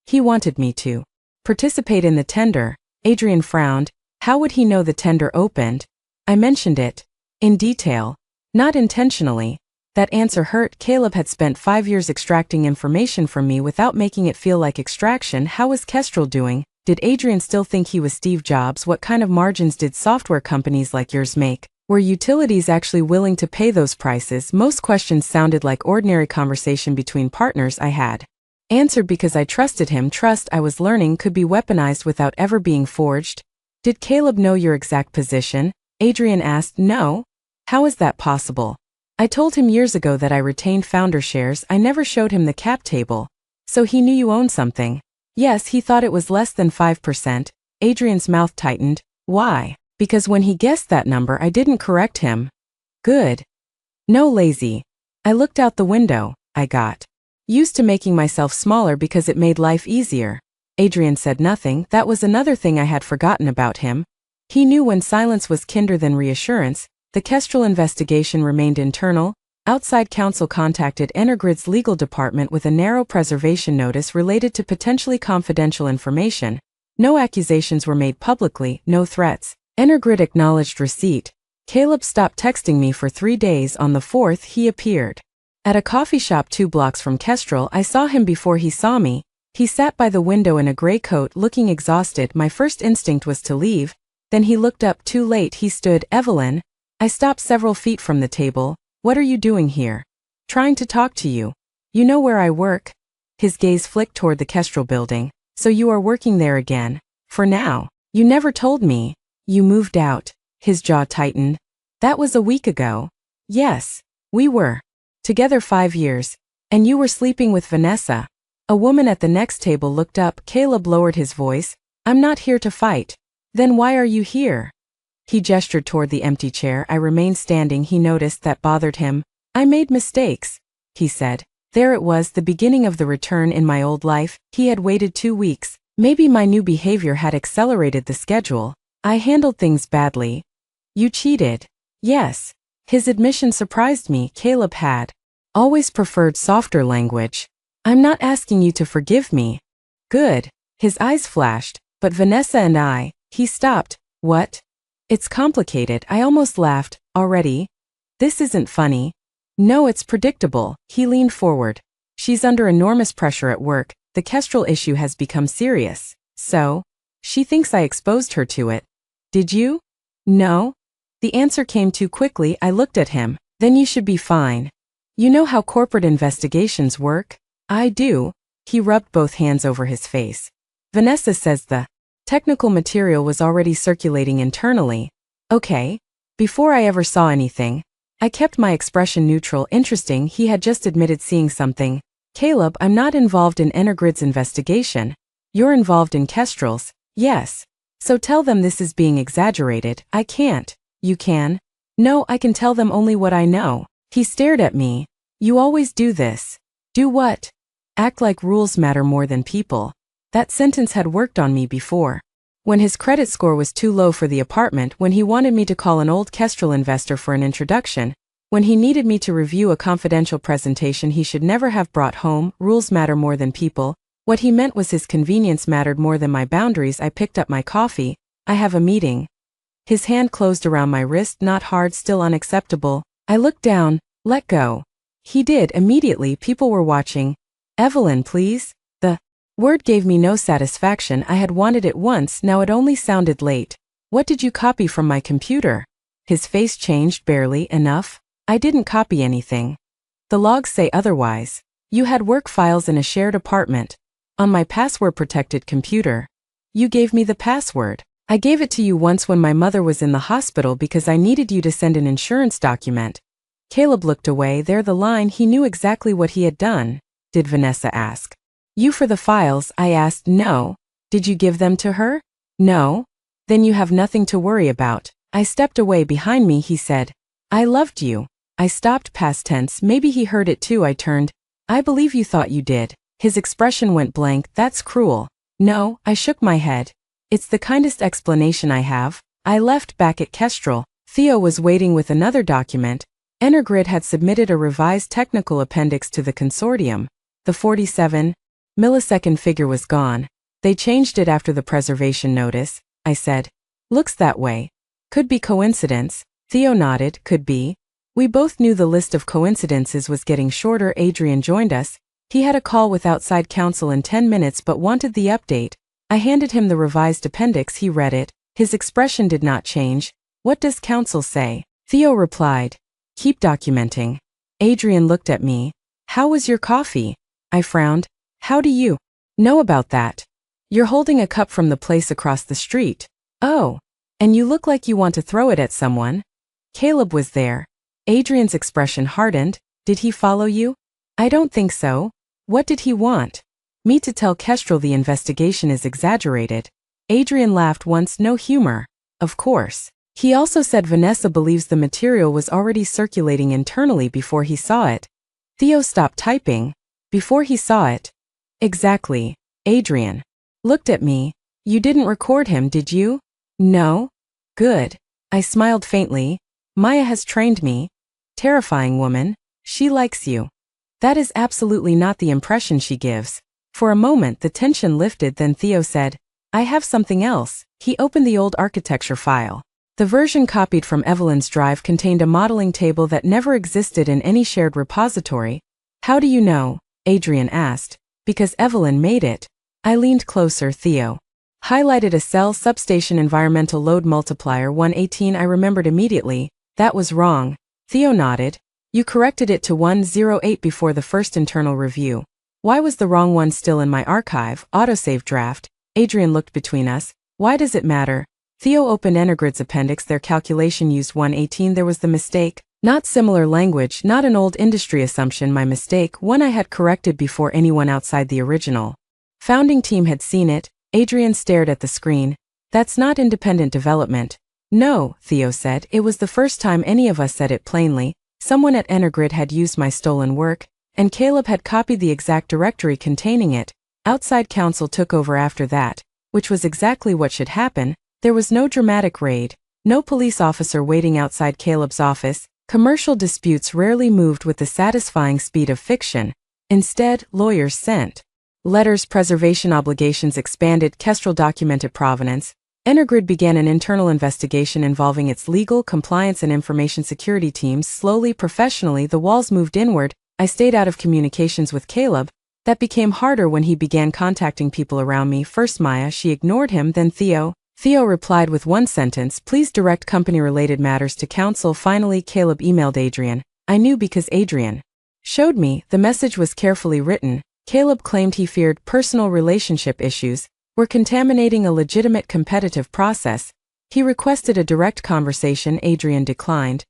He wanted me to participate in the tender. Adrian frowned. How would he know the tender opened? I mentioned it in detail, not intentionally. That answer hurt. Caleb had spent 5 years extracting information from me without making it feel like extraction. How was Kestrel doing? Did Adrian still think he was Steve Jobs? What kind of margins did software companies like yours make? Were utilities actually willing to pay those prices? Most questions sounded like ordinary conversation between partners. I had answered because I trusted him. Trust, I was learning, could be weaponized without ever being forged. Did Caleb know your exact position? Adrian asked. No. How is that possible? I told him years ago that I retained founder shares. I never showed him the cap table. So he knew you owned something. Yes, he thought it was less than 5%. Adrian's mouth tightened. Why? Because when he guessed that number I didn't correct him. Good. No, lazy. I looked out the window. I got used to making myself smaller because it made life easier. Adrian said nothing. That was another thing I had forgotten about him. He knew when silence was kinder than reassurance. The Kestrel investigation remained internal. Outside counsel contacted Energrid's legal department with a narrow preservation notice related to potentially confidential information. No accusations were made publicly, no threats. Energrid acknowledged receipt. Caleb stopped texting me for 3 days. On the 4th, he appeared at a coffee shop 2 blocks from Kestrel. I saw him before he saw me. He sat by the window in a gray coat, looking exhausted. My first instinct was to leave. Then he looked up. Too late. He stood. Evelyn. I stopped several feet from the table. What are you doing here? Trying to talk to you. You know where I work? His gaze flicked toward the Kestrel building. So you are working there again. For now. You never told me. You moved out. His jaw tightened. That was a week ago. Yes. We were together 5 years. And you were sleeping with Vanessa. A woman at the next table looked up. Caleb lowered his voice. I'm not here to fight. Then why are you here? He gestured toward the empty chair. I remained standing. He noticed that bothered him. I made mistakes, he said. There it was, the beginning of the return in my old life. He had waited 2 weeks. Maybe my new behavior had accelerated the schedule. I handled things badly. You cheated. Yes. His admission surprised me. Caleb had always preferred softer language. I'm not asking you to forgive me. Good. His eyes flashed. But Vanessa and I. He stopped. What? It's complicated. I almost laughed. Already? This isn't funny. No, it's predictable. He leaned forward. She's under enormous pressure at work. The Kestrel issue has become serious. So? She thinks I exposed her to it. Did you? No. The answer came too quickly. I looked at him. Then you should be fine. You know how corporate investigations work? I do. He rubbed both hands over his face. Vanessa says the technical material was already circulating internally. Okay. Before I ever saw anything, I kept my expression neutral. Interesting, he had just admitted seeing something. Caleb, I'm not involved in Energrid's investigation. You're involved in Kestrel's. Yes. So tell them this is being exaggerated. I can't. You can? No, I can tell them only what I know. He stared at me. You always do this. Do what? Act like rules matter more than people. That sentence had worked on me before. When his credit score was too low for the apartment, when he wanted me to call an old Kestrel investor for an introduction, when he needed me to review a confidential presentation he should never have brought home, rules matter more than people. What he meant was his convenience mattered more than my boundaries. I picked up my coffee. I have a meeting. His hand closed around my wrist, not hard, still unacceptable. I looked down. Let go. He did immediately. People were watching. Evelyn, please. The word gave me no satisfaction. I had wanted it once, now it only sounded late. What did you copy from my computer? His face changed. Barely enough. I didn't copy anything. The logs say otherwise. You had work files in a shared apartment. On my password-protected computer. You gave me the password. I gave it to you once when my mother was in the hospital because I needed you to send an insurance document. Caleb looked away. There the line. He knew exactly what he had done. Did Vanessa ask? You for the files? I asked. No. Did you give them to her? No. Then you have nothing to worry about. I stepped away. Behind me he said, I loved you. I stopped. Past tense. Maybe he heard it too. I turned. I believe you thought you did. His expression went blank. That's cruel. No, I shook my head. It's the kindest explanation I have. I left. Back at Kestrel, Theo was waiting with another document. Energrid had submitted a revised technical appendix to the consortium. The 47-millisecond figure was gone. They changed it after the preservation notice, I said. Looks that way. Could be coincidence. Theo nodded. Could be. We both knew the list of coincidences was getting shorter. Adrian joined us. He had a call with outside counsel in 10 minutes but wanted the update. I handed him the revised appendix. He read it. His expression did not change. What does counsel say? Theo replied. Keep documenting. Adrian looked at me. How was your coffee? I frowned. How do you know about that? You're holding a cup from the place across the street. Oh. And you look like you want to throw it at someone. Caleb was there. Adrian's expression hardened. Did he follow you? I don't think so. What did he want? Me to tell Kestrel the investigation is exaggerated. Adrian laughed once. No humor. Of course. He also said Vanessa believes the material was already circulating internally before he saw it. Theo stopped typing. Before he saw it. Exactly. Adrian looked at me. You didn't record him, did you? No. Good. I smiled faintly. Maya has trained me. Terrifying woman. She likes you. That is absolutely not the impression she gives. For a moment the tension lifted. Then Theo said, I have something else. He opened the old architecture file. The version copied from Evelyn's drive contained a modeling table that never existed in any shared repository. How do you know? Adrian asked. Because Evelyn made it. I leaned closer. Theo highlighted a cell. Substation environmental load multiplier 118. I remembered immediately. That was wrong. Theo nodded. You corrected it to 108 before the first internal review. Why was the wrong one still in my archive? Autosave draft. Adrian looked between us. Why does it matter? Theo opened Energrid's appendix. Their calculation used 118. There was the mistake. Not similar language, not an old industry assumption. My mistake, one I had corrected before anyone outside the original founding team had seen it. Adrian stared at the screen. That's not independent development. No, Theo said. It was the first time any of us said it plainly. Someone at Energrid had used my stolen work, and Caleb had copied the exact directory containing it. Outside counsel took over after that, which was exactly what should happen. There was no dramatic raid, no police officer waiting outside Caleb's office. Commercial disputes rarely moved with the satisfying speed of fiction. Instead, lawyers sent letters. Preservation obligations expanded. Kestrel documented provenance. Energrid began an internal investigation involving its legal, compliance and information security teams. Slowly, professionally, the walls moved inward. I stayed out of communications with Caleb. That became harder when he began contacting people around me. First Maya, she ignored him, then Theo. Theo replied with one sentence, please direct company-related matters to counsel. Finally, Caleb emailed Adrian. I knew because Adrian showed me. The message was carefully written. Caleb claimed he feared personal relationship issues were contaminating a legitimate competitive process. He requested a direct conversation. Adrian declined.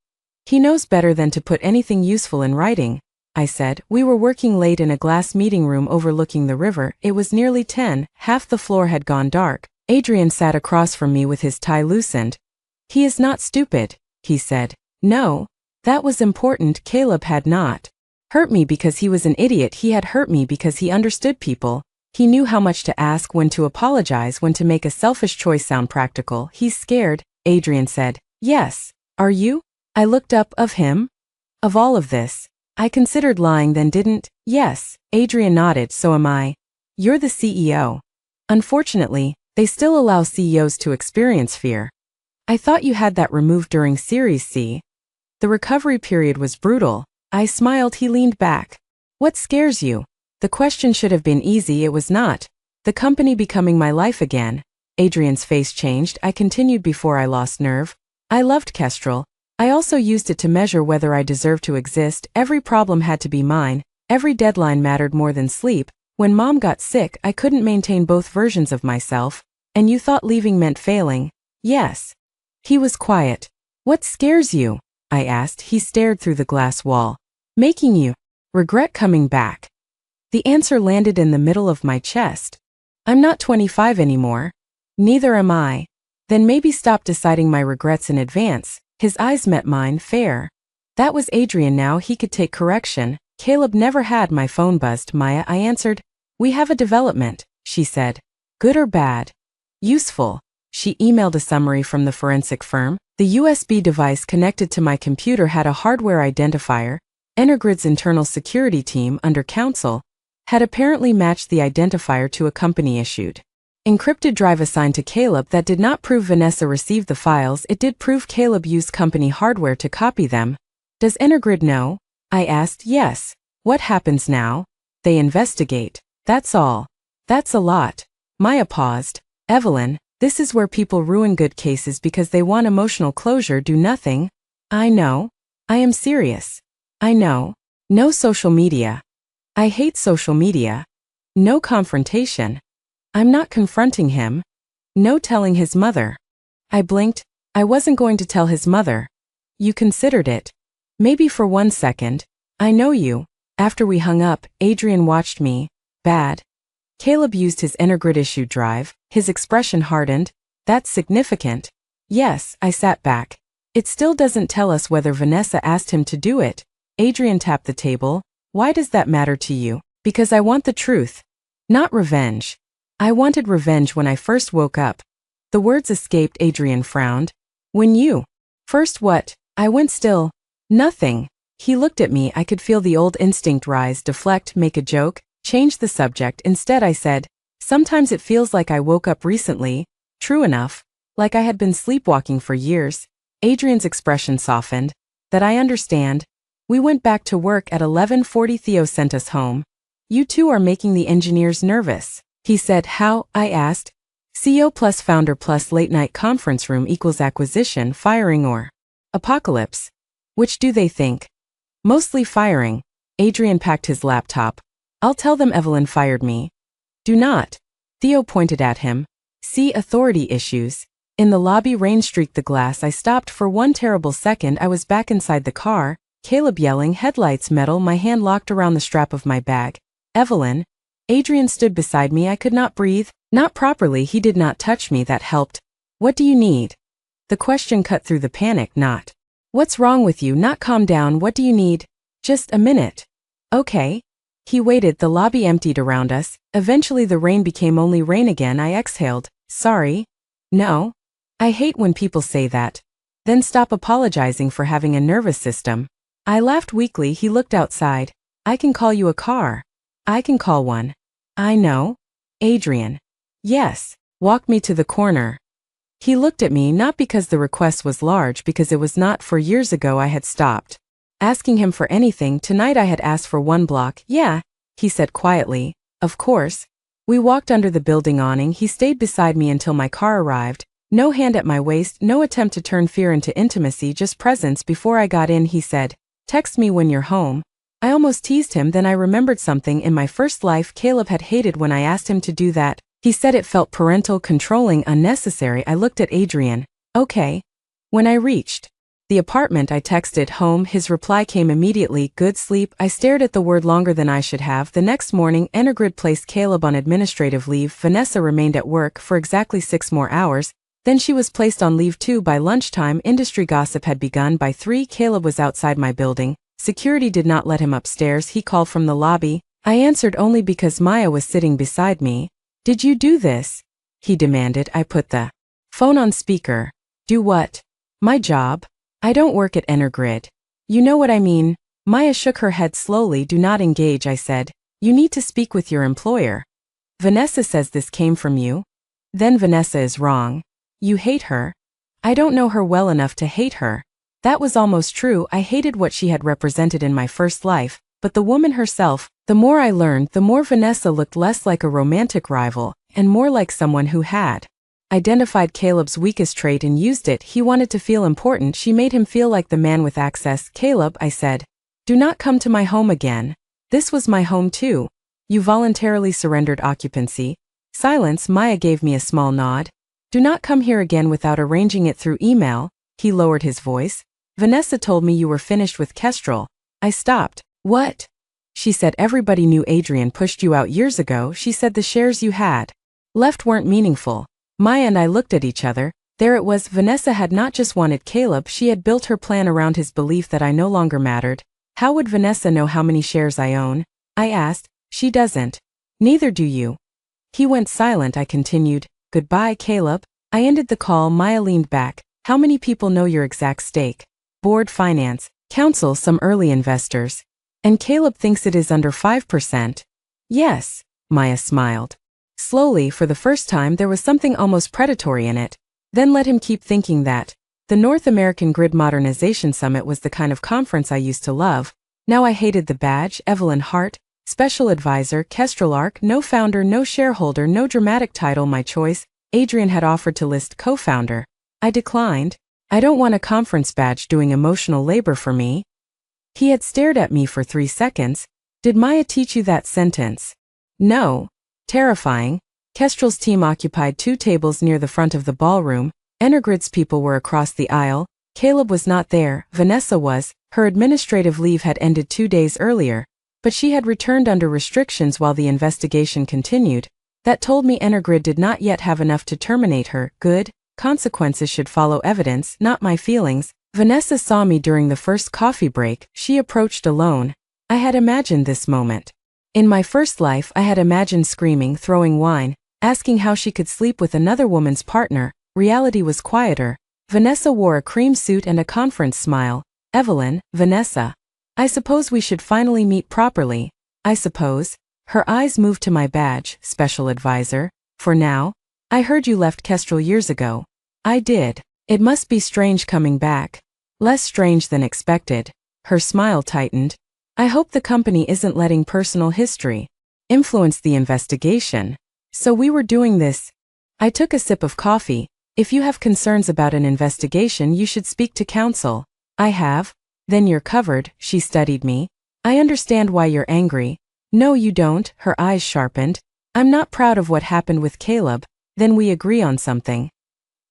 He knows better than to put anything useful in writing, I said. We were working late in a glass meeting room overlooking the river. It was nearly 10, half the floor had gone dark. Adrian sat across from me with his tie loosened. He is not stupid, he said. No, that was important. Caleb had not hurt me because he was an idiot. He had hurt me because he understood people. He knew how much to ask, when to apologize, when to make a selfish choice sound practical. He's scared, Adrian said. Yes. Are you? I looked up. Of him? Of all of this? I considered lying, then didn't. Yes. Adrian nodded. So am I. You're the CEO. Unfortunately, they still allow CEOs to experience fear. I thought you had that removed during Series C. The recovery period was brutal. I smiled. He leaned back. What scares you? The question should have been easy. It was not. The company becoming my life again. Adrian's face changed. I continued before I lost nerve. I loved Kestrel. I also used it to measure whether I deserved to exist. Every problem had to be mine. Every deadline mattered more than sleep. When Mom got sick, I couldn't maintain both versions of myself. And you thought leaving meant failing? Yes. He was quiet. What scares you? I asked. He stared through the glass wall. Making you regret coming back. The answer landed in the middle of my chest. I'm not 25 anymore. Neither am I. Then maybe stop deciding my regrets in advance. His eyes met mine. Fair. That was Adrian. Now he could take correction. Caleb never had. My phone buzzed. Maya, I answered. We have a development, she said. Good or bad? Useful. She emailed a summary from the forensic firm. The USB device connected to my computer had a hardware identifier. Energrid's internal security team, under counsel, had apparently matched the identifier to a company-issued encrypted drive assigned to Caleb. That did not prove Vanessa received the files. It did prove Caleb used company hardware to copy them. Does Energrid know? I asked. Yes. What happens now? They investigate. That's all. That's a lot. Maya paused. Evelyn, this is where people ruin good cases because they want emotional closure. Do nothing. I know. I am serious. I know. No social media. I hate social media. No confrontation. I'm not confronting him. No telling his mother. I blinked. I wasn't going to tell his mother. You considered it. Maybe for 1 second. I know you. After we hung up, Adrian watched me. Bad. Caleb used his Energrid issue drive. His expression hardened. That's significant. Yes, I sat back. It still doesn't tell us whether Vanessa asked him to do it. Adrian tapped the table. Why does that matter to you? Because I want the truth. Not revenge. I wanted revenge when I first woke up. The words escaped. Adrian frowned. When you first what? I went still. Nothing. He looked at me. I could feel the old instinct rise, deflect, make a joke, change the subject. Instead I said, sometimes it feels like I woke up recently. True enough. Like I had been sleepwalking for years. Adrian's expression softened. That I understand. We went back to work at 11:40. Theo sent us home. You two are making the engineers nervous. He said. How? I asked. CEO plus founder plus late night conference room equals acquisition, firing or apocalypse. Which do they think? Mostly firing. Adrian packed his laptop. I'll tell them Evelyn fired me. Do not. Theo pointed at him. See authority issues. In the lobby, rain streaked the glass. I stopped for one terrible second. I was back inside the car, Caleb yelling, headlights metal, my hand locked around the strap of my bag. Evelyn. Adrian stood beside me. I could not breathe, not properly. He did not touch me. That helped. What do you need? The question cut through the panic. Not, what's wrong with you? Not, calm down. What do you need? Just a minute. Okay. He waited. The lobby emptied around us. Eventually the rain became only rain again. I exhaled. Sorry. No. I hate when people say that. Then stop apologizing for having a nervous system. I laughed weakly. He looked outside. I can call you a car. I can call one. I know. Adrian. Yes. Walk me to the corner. He looked at me, not because the request was large, because it was not. For years ago I had stopped asking him for anything. Tonight I had asked for one block. Yeah, he said quietly. Of course. We walked under the building awning. He stayed beside me until my car arrived. No hand at my waist, no attempt to turn fear into intimacy, just presence. Before I got in, he said, text me when you're home. I almost teased him. Then I remembered something. In my first life, Caleb had hated when I asked him to do that. He said it felt parental, controlling, unnecessary. I looked at Adrian. Okay. When I reached the apartment, I texted home. His reply came immediately, good sleep. I stared at the word longer than I should have. The next morning, Energrid placed Caleb on administrative leave. Vanessa remained at work for exactly 6 more hours. Then she was placed on leave too. By lunchtime, industry gossip had begun. By 3, Caleb was outside my building. Security did not let him upstairs. He called from the lobby. I answered only because Maya was sitting beside me. Did you do this? He demanded. I put the phone on speaker. Do what? My job. I don't work at Energrid. You know what I mean. Maya shook her head slowly. Do not engage, I said. You need to speak with your employer. Vanessa says this came from you. Then Vanessa is wrong. You hate her. I don't know her well enough to hate her. That was almost true. I hated what she had represented in my first life, but the woman herself, the more I learned, the more Vanessa looked less like a romantic rival, and more like someone who had identified Caleb's weakest trait and used it. He wanted to feel important. She made him feel like the man with access. Caleb, I said, do not come to my home again. This was my home too. You voluntarily surrendered occupancy. Silence. Maya gave me a small nod. Do not come here again without arranging it through email. He lowered his voice. Vanessa told me you were finished with Kestrel. I stopped. What? She said everybody knew Adrian pushed you out years ago. She said the shares you had left weren't meaningful. Maya and I looked at each other. There it was. Vanessa had not just wanted Caleb, she had built her plan around his belief that I no longer mattered. How would Vanessa know how many shares I own? I asked. She doesn't. Neither do you. He went silent. I continued. Goodbye, Caleb. I ended the call. Maya leaned back. How many people know your exact stake? Board, finance, council, some early investors. And Caleb thinks it is under 5%. Yes, Maya smiled. Slowly, for the first time, there was something almost predatory in it. Then let him keep thinking that. The North American Grid Modernization Summit was the kind of conference I used to love. Now I hated the badge. Evelyn Hart, special advisor, Kestrel Arc, no founder, no shareholder, no dramatic title. My choice. Adrian had offered to list co-founder. I declined. I don't want a conference badge doing emotional labor for me. He had stared at me for 3 seconds. Did Maya teach you that sentence? No. Terrifying. Kestrel's team occupied 2 tables near the front of the ballroom. Energrid's people were across the aisle. Caleb was not there. Vanessa was. Her administrative leave had ended 2 days earlier, but she had returned under restrictions while the investigation continued. That told me Energrid did not yet have enough to terminate her. Good. Consequences should follow evidence, not my feelings. Vanessa saw me during the first coffee break. She approached alone. I had imagined this moment. In my first life, I had imagined screaming, throwing wine, asking how she could sleep with another woman's partner. Reality was quieter. Vanessa wore a cream suit and a conference smile. Evelyn, Vanessa. I suppose we should finally meet properly. I suppose. Her eyes moved to my badge, special advisor. For now. I heard you left Kestrel years ago. I did. It must be strange coming back. Less strange than expected. Her smile tightened. I hope the company isn't letting personal history influence the investigation. So we were doing this. I took a sip of coffee. If you have concerns about an investigation, you should speak to counsel. I have. Then you're covered. She studied me. I understand why you're angry. No, you don't. Her eyes sharpened. I'm not proud of what happened with Caleb. Then we agree on something.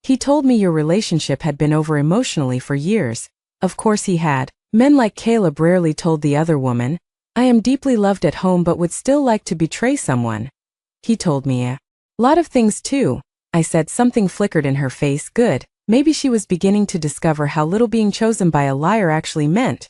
He told me your relationship had been over emotionally for years. Of course he had. Men like Caleb rarely told the other woman, I am deeply loved at home but would still like to betray someone. He told me a lot of things too. I said. Something flickered in her face. Good. Maybe she was beginning to discover how little being chosen by a liar actually meant.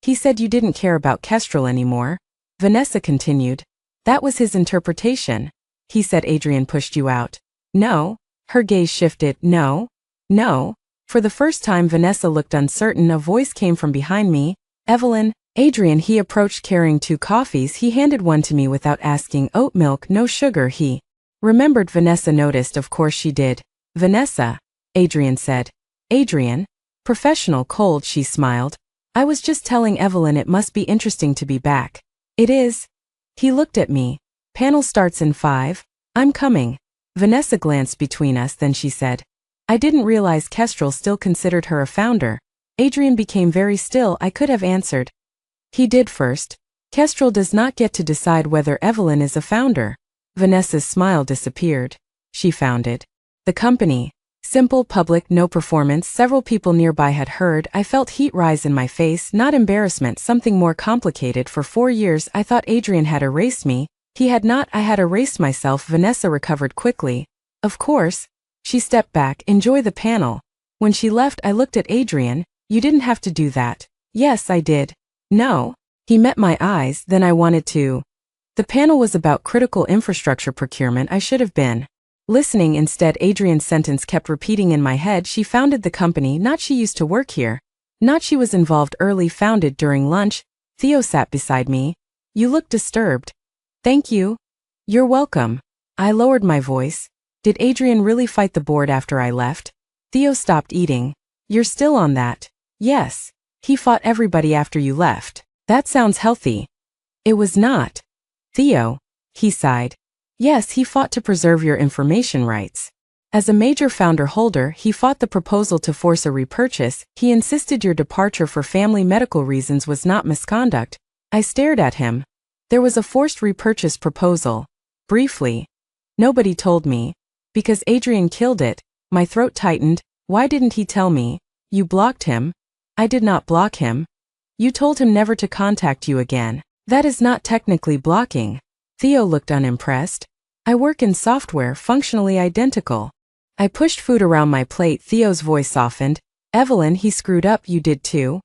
He said you didn't care about Kestrel anymore. Vanessa continued. That was his interpretation. He said Adrian pushed you out. No. Her gaze shifted. No. No. For the first time Vanessa looked uncertain. A voice came from behind me. Evelyn. Adrian. He approached carrying 2 coffees. He handed one to me without asking. Oat milk, no sugar. He remembered. Vanessa noticed. Of course she did. Vanessa. Adrian said. Adrian? Professional cold. She smiled. I was just telling Evelyn it must be interesting to be back. It is. He looked at me. Panel starts in 5. I'm coming. Vanessa glanced between us, then she said. I didn't realize Kestrel still considered her a founder. Adrian became very still. I could have answered. He did first. Kestrel does not get to decide whether Evelyn is a founder. Vanessa's smile disappeared. She founded the company. Simple, public, no performance. Several people nearby had heard. I felt heat rise in my face, not embarrassment, something more complicated. For 4 years I thought Adrian had erased me. He had not. I had erased myself. Vanessa recovered quickly. Of course. She stepped back. Enjoy the panel. When she left I looked at Adrian. You didn't have to do that. Yes, I did. No. He met my eyes, then I wanted to. The panel was about critical infrastructure procurement. I should have been listening. Instead, Adrian's sentence kept repeating in my head. She founded the company, not she used to work here. Not she was involved early. Founded during lunch. Theo sat beside me. You look disturbed. Thank you. You're welcome. I lowered my voice. Did Adrian really fight the board after I left? Theo stopped eating. You're still on that? Yes. He fought everybody after you left. That sounds healthy. It was not. Theo. He sighed. Yes, he fought to preserve your information rights. As a major founder holder, he fought the proposal to force a repurchase. He insisted your departure for family medical reasons was not misconduct. I stared at him. There was a forced repurchase proposal. Briefly. Nobody told me. Because Adrian killed it. My throat tightened. Why didn't he tell me? You blocked him. I did not block him. You told him never to contact you again. That is not technically blocking. Theo looked unimpressed. I work in software functionally identical. I pushed food around my plate. Theo's voice softened. Evelyn, he screwed up. You did too.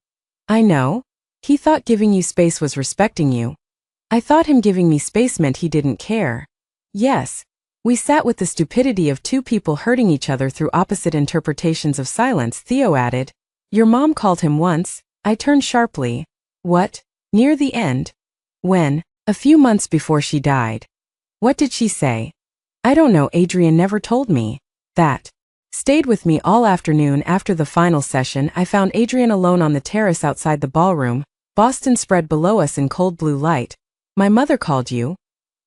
I know. He thought giving you space was respecting you. I thought him giving me space meant he didn't care. Yes. We sat with the stupidity of 2 people hurting each other through opposite interpretations of silence. Theo added. Your mom called him once. I turned sharply. What? Near the end? When? A few months before she died. What did she say? I don't know. Adrian never told me. That stayed with me all afternoon. After the final session, I found Adrian alone on the terrace outside the ballroom. Boston spread below us in cold blue light. My mother called you?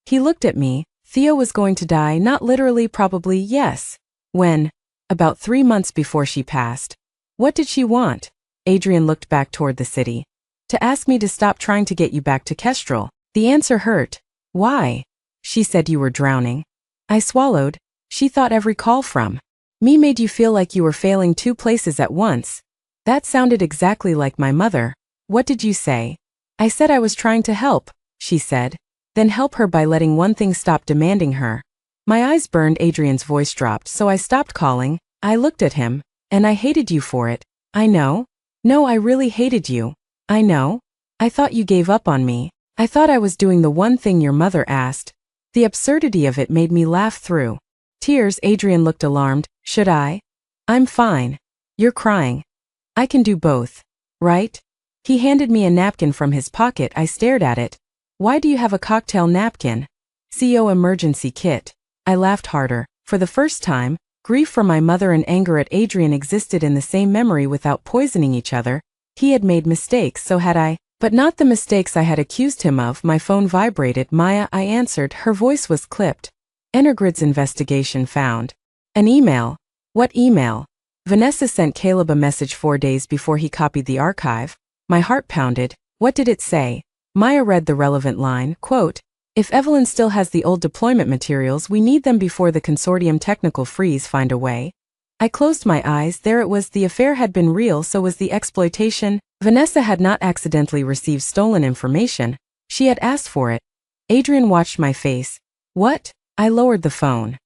He looked at me. Theo was going to die, not literally, probably, yes. When? About 3 months before she passed. What did she want? Adrian looked back toward the city. To ask me to stop trying to get you back to Kestrel. The answer hurt. Why? She said you were drowning. I swallowed. She thought every call from me made you feel like you were failing 2 places at once. That sounded exactly like my mother. What did you say? I said I was trying to help, she said. Then help her by letting one thing stop demanding her. My eyes burned. Adrian's voice dropped, so I stopped calling. I looked at him. And I hated you for it. I know. No, I really hated you. I know. I thought you gave up on me. I thought I was doing the one thing your mother asked. The absurdity of it made me laugh through tears. Adrian looked alarmed. Should I? I'm fine. You're crying. I can do both. Right? He handed me a napkin from his pocket. I stared at it. Why do you have a cocktail napkin? CO emergency kit. I laughed harder. For the first time, grief for my mother and anger at Adrian existed in the same memory without poisoning each other. He had made mistakes, so had I. But not the mistakes I had accused him of. My phone vibrated. Maya, I answered. Her voice was clipped. Energrid's investigation found an email. What email? Vanessa sent Caleb a message 4 days before he copied the archive. My heart pounded. What did it say? Maya read the relevant line, quote, If Evelyn still has the old deployment materials, we need them before the consortium technical freeze find a way. I closed my eyes. There it was. The affair had been real, so was the exploitation. Vanessa had not accidentally received stolen information. She had asked for it. Adrian watched my face. What? I lowered the phone.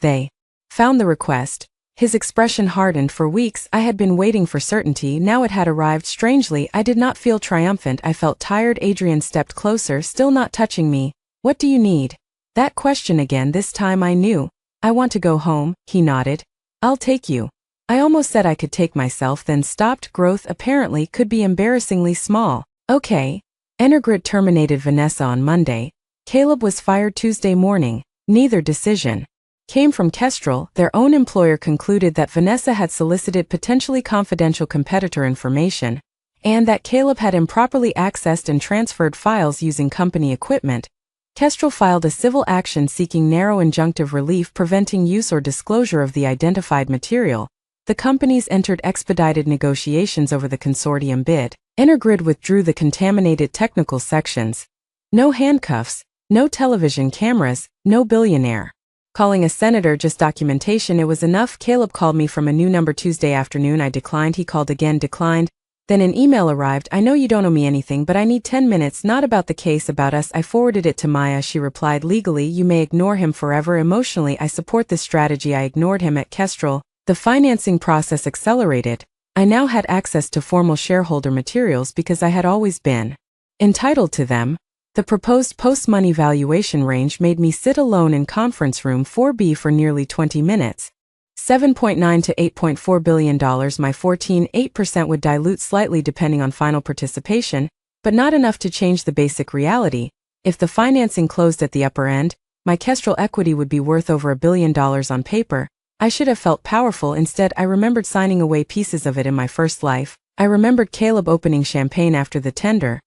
They found the request. His expression hardened. For weeks I had been waiting for certainty. Now it had arrived. Strangely, I did not feel triumphant. I felt tired. Adrian stepped closer, still not touching me. What do you need? That question again. This time I knew. I want to go home, he nodded. I'll take you. I almost said I could take myself, then stopped. Growth apparently could be embarrassingly small. Okay. Energrid terminated Vanessa on Monday. Caleb was fired Tuesday morning. Neither decision came from Kestrel. Their own employer concluded that Vanessa had solicited potentially confidential competitor information, and that Caleb had improperly accessed and transferred files using company equipment. Kestrel filed a civil action seeking narrow injunctive relief preventing use or disclosure of the identified material. The companies entered expedited negotiations over the consortium bid. Energrid withdrew the contaminated technical sections. No handcuffs, no television cameras, no Billionaire calling a senator, just documentation. It was enough. Caleb called me from a new number Tuesday afternoon. I declined. He called again, declined. Then an email arrived. I know you don't owe me anything, but I need 10 minutes, not about the case, about us. I forwarded it to Maya. She replied, legally, you may ignore him forever. Emotionally, I support this strategy. I ignored him at Kestrel. The financing process accelerated. I now had access to formal shareholder materials because I had always been entitled to them. The proposed post-money valuation range made me sit alone in conference room 4B for nearly 20 minutes. $7.9 to $8.4 billion. My 14.8% would dilute slightly depending on final participation, but not enough to change the basic reality. If the financing closed at the upper end, my Kestrel equity would be worth over $1 billion on paper. I should have felt powerful. Instead, I remembered signing away pieces of it in my first life. I remembered Caleb opening champagne after the tender.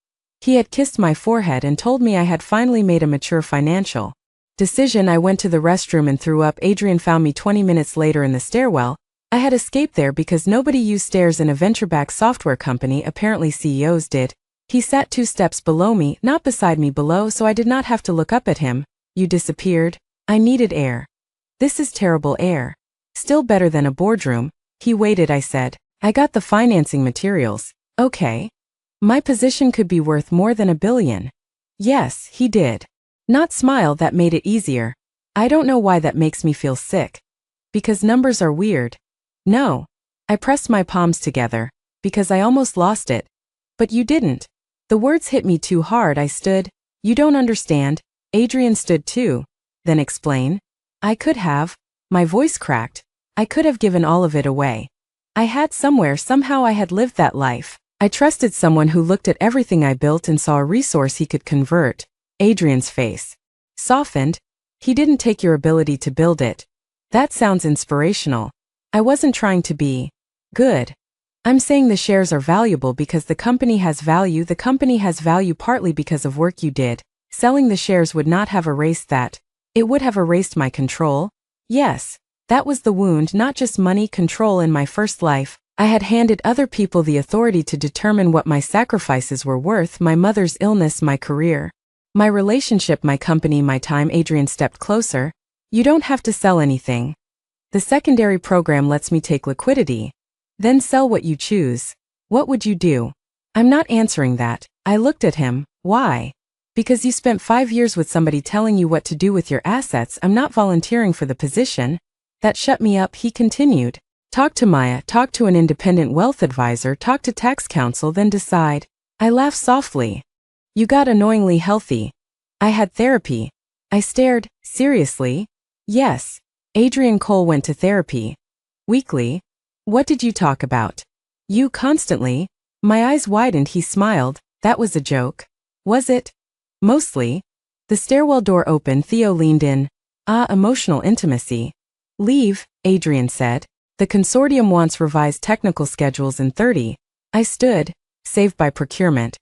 He had kissed my forehead and told me I had finally made a mature financial decision. I went to the restroom and threw up. Adrian found me 20 minutes later in the stairwell. I had escaped there because nobody used stairs in a venture-backed software company. Apparently CEOs did. He sat 2 steps below me, not beside me, below, so I did not have to look up at him. You disappeared. I needed air. This is terrible air. Still better than a boardroom. He waited. I said, I got the financing materials. Okay. My position could be worth more than $1 billion. Yes, he did. Not smile. That made it easier. I don't know why that makes me feel sick. Because numbers are weird. No. I pressed my palms together. Because I almost lost it. But you didn't. The words hit me too hard. I stood. You don't understand. Adrian stood too. Then explain. I could have. My voice cracked. I could have given all of it away. I had somewhere. Somehow I had lived that life. I trusted someone who looked at everything I built and saw a resource he could convert. Adrian's face softened. He didn't take your ability to build it. That sounds inspirational. I wasn't trying to be good. I'm saying the shares are valuable because the company has value. The company has value partly because of work you did. Selling the shares would not have erased that. It would have erased my control. Yes, that was the wound, not just money, control. In my first life, I had handed other people the authority to determine what my sacrifices were worth. My mother's illness, my career, my relationship, my company, my time. Adrian stepped closer. You don't have to sell anything. The secondary program lets me take liquidity. Then sell what you choose. What would you do? I'm not answering that. I looked at him. Why? Because you spent 5 years with somebody telling you what to do with your assets. I'm not volunteering for the position. That shut me up. He continued. Talk to Maya, talk to an independent wealth advisor, talk to tax counsel, then decide. I laughed softly. You got annoyingly healthy. I had therapy. I stared. Seriously? Yes. Adrian Cole went to therapy. Weekly. What did you talk about? You constantly. My eyes widened. He smiled. That was a joke. Was it? Mostly. The stairwell door opened. Theo leaned in. Emotional intimacy. Leave, Adrian said. The consortium wants revised technical schedules in 30. I stood, saved by procurement.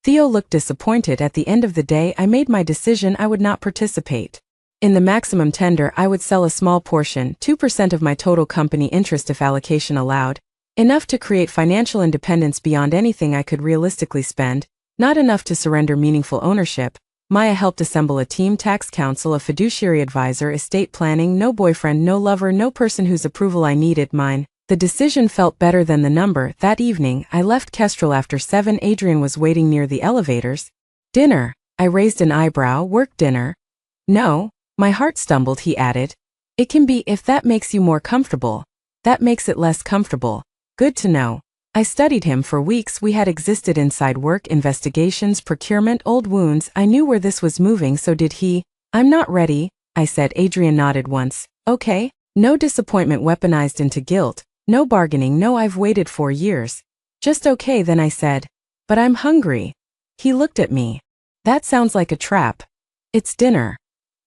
Theo looked disappointed. At the end of the day, I made my decision. I would not participate. In the maximum tender, I would sell a small portion, 2% of my total company interest if allocation allowed. Enough to create financial independence beyond anything I could realistically spend, not enough to surrender meaningful ownership. Maya helped assemble a team: tax counsel, a fiduciary advisor, estate planning, no boyfriend, no lover, no person whose approval I needed, mine. The decision felt better than the number. That evening, I left Kestrel after 7. Adrian was waiting near the elevators. Dinner. I raised an eyebrow. Work dinner? No. My heart stumbled, he added. It can be, if that makes you more comfortable. That makes it less comfortable. Good to know. I studied him for weeks. We had existed inside work, investigations, procurement, old wounds. I knew where this was moving, so did he. I'm not ready, I said. Adrian nodded once. Okay. No disappointment weaponized into guilt. No bargaining. No, I've waited 4 years. Just okay, then I said. But I'm hungry. He looked at me. That sounds like a trap. It's dinner.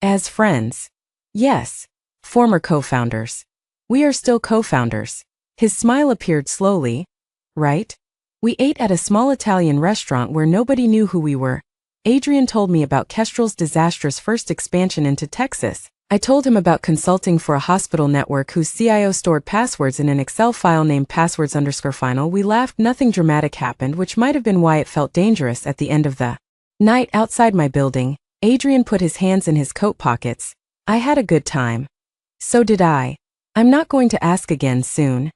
As friends. Yes. Former co-founders. We are still co-founders. His smile appeared slowly. Right? We ate at a small Italian restaurant where nobody knew who we were. Adrian told me about Kestrel's disastrous first expansion into Texas. I told him about consulting for a hospital network whose CIO stored passwords in an Excel file named passwords_final. We laughed. Nothing dramatic happened, which might have been why it felt dangerous. At the end of the night outside my building, Adrian put his hands in his coat pockets. I had a good time. So did I. I'm not going to ask again soon.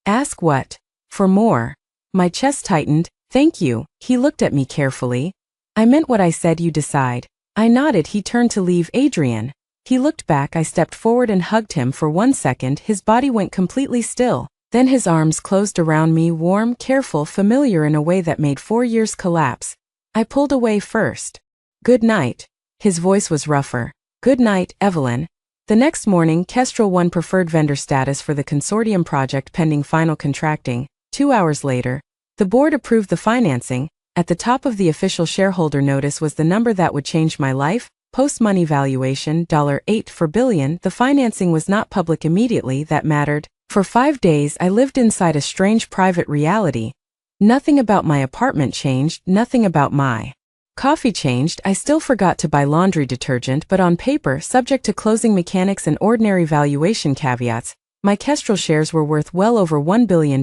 Ask what? For more. My chest tightened. Thank you. He looked at me carefully. I meant what I said. You decide. I nodded. He turned to leave. Adrian. He looked back. I stepped forward and hugged him for 1 second. His body went completely still. Then his arms closed around me, warm, careful, familiar in a way that made 4 years collapse. I pulled away first. Good night. His voice was rougher. Good night, Evelyn. The next morning, Kestrel won preferred vendor status for the consortium project pending final contracting. 2 hours later, the board approved the financing. At the top of the official shareholder notice was the number that would change my life. Post-money valuation, $8 for billion. The financing was not public immediately. That mattered. For 5 days, I lived inside a strange private reality. Nothing about my apartment changed, nothing about my coffee changed. I still forgot to buy laundry detergent, but on paper, subject to closing mechanics and ordinary valuation caveats, my Kestrel shares were worth well over $1 billion.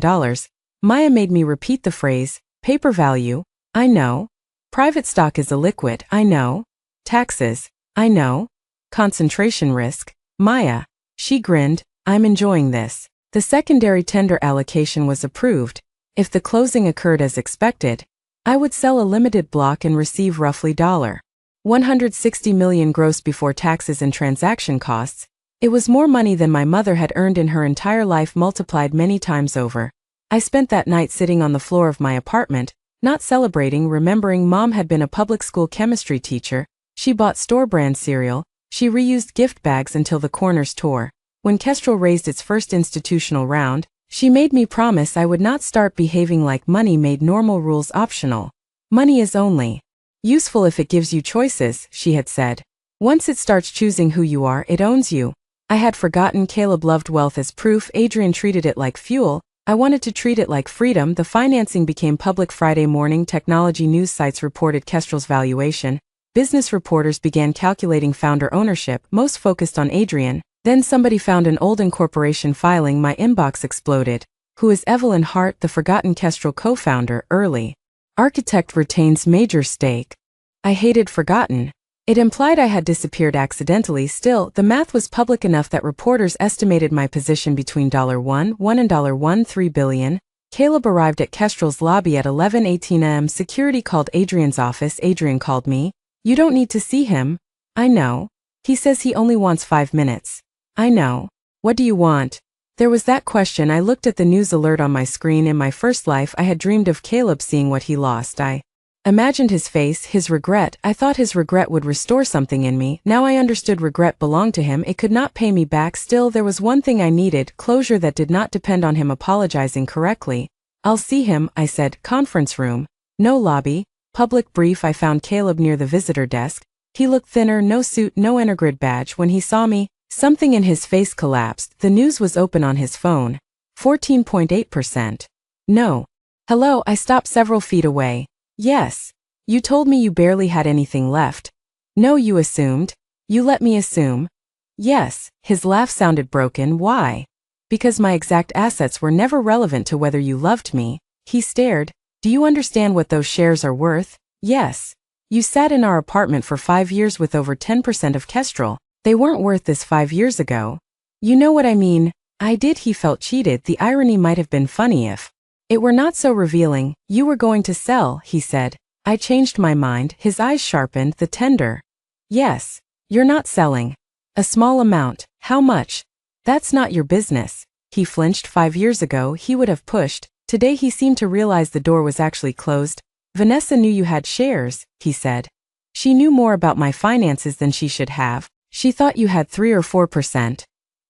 Maya made me repeat the phrase, paper value. I know. Private stock is illiquid. I know. Taxes. I know. Concentration risk. Maya. She grinned. I'm enjoying this. The secondary tender allocation was approved. If the closing occurred as expected, I would sell a limited block and receive roughly $160 million gross before taxes and transaction costs. It was more money than my mother had earned in her entire life, multiplied many times over. I spent that night sitting on the floor of my apartment, not celebrating, remembering Mom had been a public school chemistry teacher. She bought store-brand cereal. She reused gift bags until the corners tore. When Kestrel raised its first institutional round, she made me promise I would not start behaving like money made normal rules optional. Money is only useful if it gives you choices, she had said. Once it starts choosing who you are, it owns you. I had forgotten. Caleb loved wealth as proof. Adrian treated it like fuel. I wanted to treat it like freedom. The financing became public Friday morning. Technology news sites reported Kestrel's valuation. Business reporters began calculating founder ownership, most focused on Adrian. Then somebody found an old incorporation filing. My inbox exploded. Who is Evelyn Hart, the forgotten Kestrel co-founder? Early architect retains major stake. I hated forgotten. It implied I had disappeared accidentally. Still, the math was public enough that reporters estimated my position between $1 and $13 billion. Caleb arrived at Kestrel's lobby at 11:18 a.m. Security called Adrian's office. Adrian called me. You don't need to see him. I know. He says he only wants 5 minutes. I know. What do you want? There was that question. I looked at the news alert on my screen. In my first life, I had dreamed of Caleb seeing what he lost. I imagined his face, his regret. I thought his regret would restore something in me. Now I understood regret belonged to him. It could not pay me back. Still, there was one thing I needed, closure that did not depend on him apologizing correctly. I'll see him, I said. Conference room. No lobby. Public brief. I found Caleb near the visitor desk. He looked thinner, no suit, no Energrid badge. When he saw me, something in his face collapsed. The news was open on his phone. 14.8%. No. Hello, I stopped several feet away. Yes. You told me you barely had anything left. No, you assumed. You let me assume. Yes. His laugh sounded broken. Why? Because my exact assets were never relevant to whether you loved me. He stared. Do you understand what those shares are worth? Yes. You sat in our apartment for 5 years with over 10% of Kestrel. They weren't worth this 5 years ago. You know what I mean? I did. He felt cheated. The irony might have been funny if it were not so revealing. You were going to sell, he said. I changed my mind. His eyes sharpened. The tender. Yes. You're not selling. A small amount. How much? That's not your business. He flinched. 5 years ago he would have pushed. Today he seemed to realize the door was actually closed. Vanessa knew you had shares, he said. She knew more about my finances than she should have. She thought you had 3 or 4%.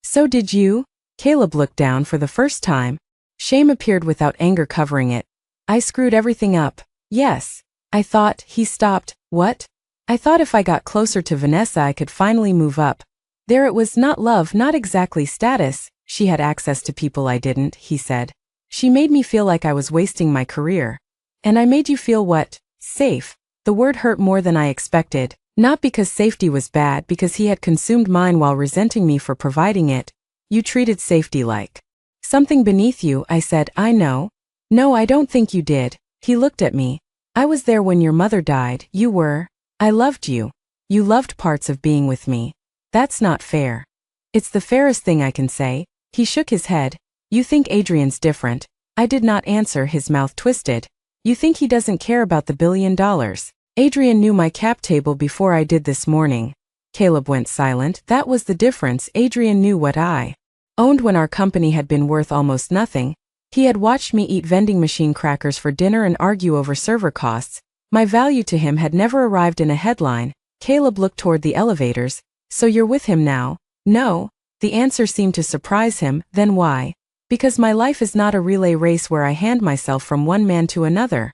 So did you? Caleb looked down for the first time. Shame appeared without anger covering it. I screwed everything up. Yes. I thought. He stopped. What? I thought if I got closer to Vanessa I could finally move up. There it was, not love, not exactly status. She had access to people I didn't, he said. She made me feel like I was wasting my career. And I made you feel what? Safe. The word hurt more than I expected. Not because safety was bad, because he had consumed mine while resenting me for providing it. You treated safety like something beneath you, I said. I know. No, I don't think you did. He looked at me. I was there when your mother died. You were. I loved you. You loved parts of being with me. That's not fair. It's the fairest thing I can say. He shook his head. You think Adrian's different. I did not answer. His mouth twisted. You think he doesn't care about the $1 billion? Adrian knew my cap table before I did this morning. Caleb went silent. That was the difference. Adrian knew what I owned when our company had been worth almost nothing. He had watched me eat vending machine crackers for dinner and argue over server costs. My value to him had never arrived in a headline. Caleb looked toward the elevators. So you're with him now? No. The answer seemed to surprise him. Then why? Because my life is not a relay race where I hand myself from one man to another.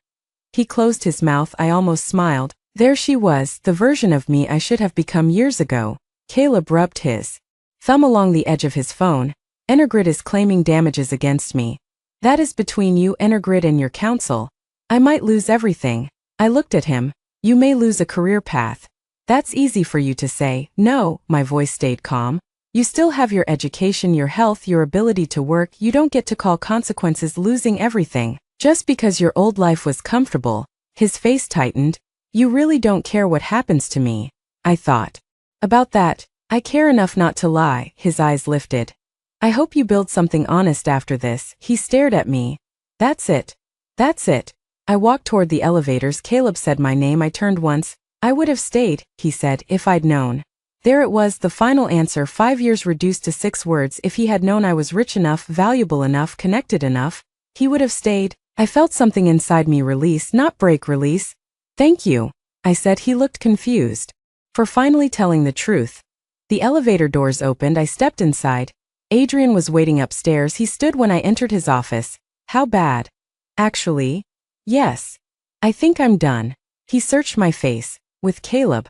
He closed his mouth. I almost smiled. There she was, the version of me I should have become years ago. Caleb rubbed his thumb along the edge of his phone. Energrid is claiming damages against me. That is between you, Energrid, and your counsel. I might lose everything. I looked at him. You may lose a career path. That's easy for you to say. No, my voice stayed calm. You still have your education, your health, your ability to work. You don't get to call consequences losing everything. Just because your old life was comfortable. His face tightened. You really don't care what happens to me. I thought. About that, I care enough not to lie. His eyes lifted. I hope you build something honest after this. He stared at me. That's it. That's it. I walked toward the elevators. Caleb said my name. I turned once. I would have stayed, he said, if I'd known. There it was, the final answer. 5 years reduced to 6 words. If he had known I was rich enough, valuable enough, connected enough, he would have stayed. I felt something inside me release, not break, release. Thank you, I said. He looked confused. For finally telling the truth. The elevator doors opened. I stepped inside. Adrian was waiting upstairs. He stood when I entered his office. How bad? Actually, yes. I think I'm done. He searched my face. With Caleb.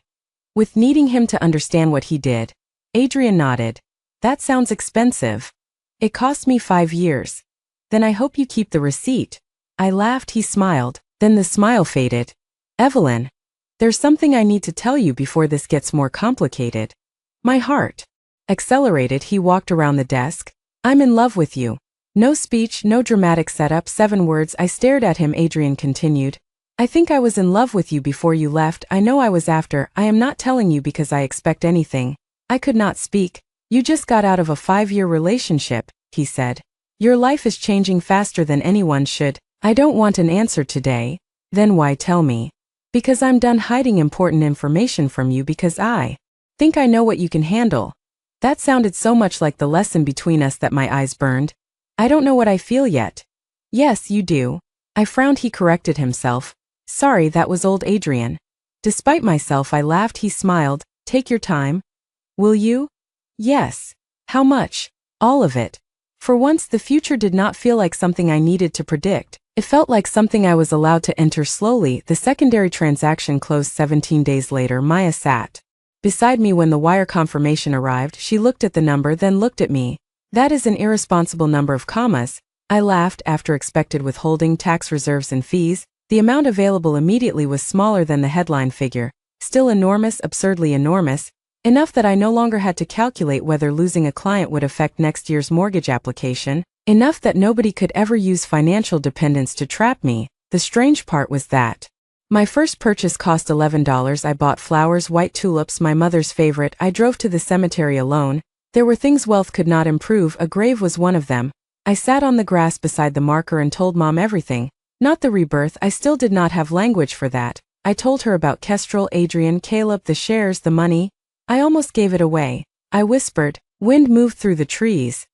With needing him to understand what he did. Adrian nodded. That sounds expensive. It cost me 5 years. Then I hope you keep the receipt. I laughed. He smiled. Then the smile faded. Evelyn. There's something I need to tell you before this gets more complicated. My heart accelerated. He walked around the desk. I'm in love with you. No speech, no dramatic setup. 7 words. I stared at him. Adrian continued. I think I was in love with you before you left. I know I was after. I am not telling you because I expect anything. I could not speak. You just got out of a 5-year relationship, he said. Your life is changing faster than anyone should. I don't want an answer today. Then why tell me? Because I'm done hiding important information from you, because I think I know what you can handle. That sounded so much like the lesson between us that my eyes burned. I don't know what I feel yet. Yes, you do. I frowned. He corrected himself. Sorry, that was old Adrian. Despite myself, I laughed. He smiled. Take your time. Will you? Yes. How much? All of it. For once, the future did not feel like something I needed to predict. It felt like something I was allowed to enter slowly. The secondary transaction closed 17 days later. Maya sat beside me when the wire confirmation arrived. She looked at the number, then looked at me. That is an irresponsible number of commas. I laughed. After expected withholding, tax reserves and fees, the amount available immediately was smaller than the headline figure. Still enormous, absurdly enormous. Enough that I no longer had to calculate whether losing a client would affect next year's mortgage application. Enough that nobody could ever use financial dependence to trap me. The strange part was that My first purchase cost $11. I bought flowers, white tulips, my mother's favorite. I drove to the cemetery alone. There were things wealth could not improve, a grave was one of them. I sat on the grass beside the marker and told Mom everything. Not the rebirth, I still did not have language for that. I told her about Kestrel, Adrian, Caleb, the shares, the money. I almost gave it away. I whispered. Wind moved through the trees.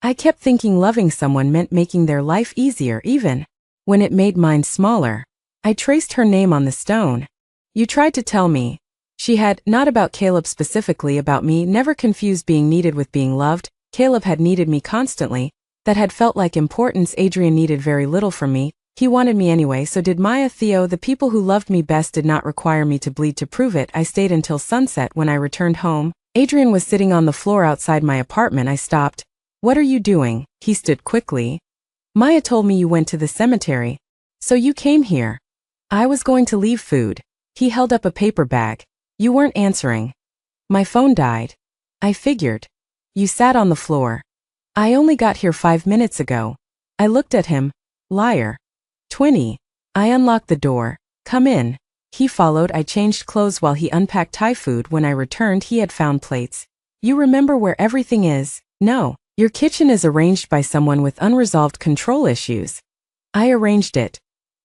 I kept thinking loving someone meant making their life easier, even when it made mine smaller. I traced her name on the stone. You tried to tell me. She had, not about Caleb specifically, about me, never confused being needed with being loved. Caleb had needed me constantly. That had felt like importance. Adrian needed very little from me. He wanted me anyway, so did Maya, Theo. The people who loved me best did not require me to bleed to prove it. I stayed until sunset. When I returned home, Adrian was sitting on the floor outside my apartment. I stopped. What are you doing? He stood quickly. Maya told me you went to the cemetery. So you came here. I was going to leave food. He held up a paper bag. You weren't answering. My phone died. I figured. You sat on the floor. I only got here 5 minutes ago. I looked at him. Liar. Twinny. I unlocked the door. Come in. He followed. I changed clothes while he unpacked Thai food. When I returned, he had found plates. You remember where everything is? No. Your kitchen is arranged by someone with unresolved control issues. I arranged it.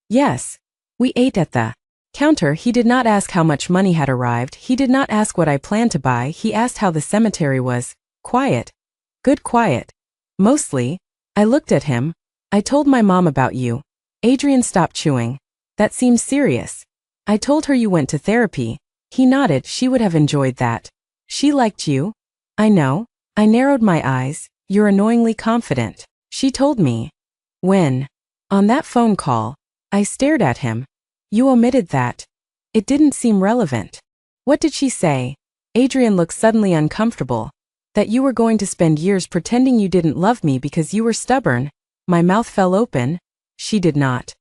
Yes. We ate at the counter. He did not ask how much money had arrived. He did not ask what I planned to buy. He asked how the cemetery was. Quiet. Good quiet. Mostly. I looked at him. I told my mom about you. Adrian stopped chewing. That seems serious. I told her you went to therapy. He nodded. She would have enjoyed that. She liked you? I know. I narrowed my eyes. You're annoyingly confident. She told me. When? On that phone call. I stared at him. You omitted that. It didn't seem relevant. What did she say? Adrian looked suddenly uncomfortable. That you were going to spend years pretending you didn't love me because you were stubborn. My mouth fell open. She did not.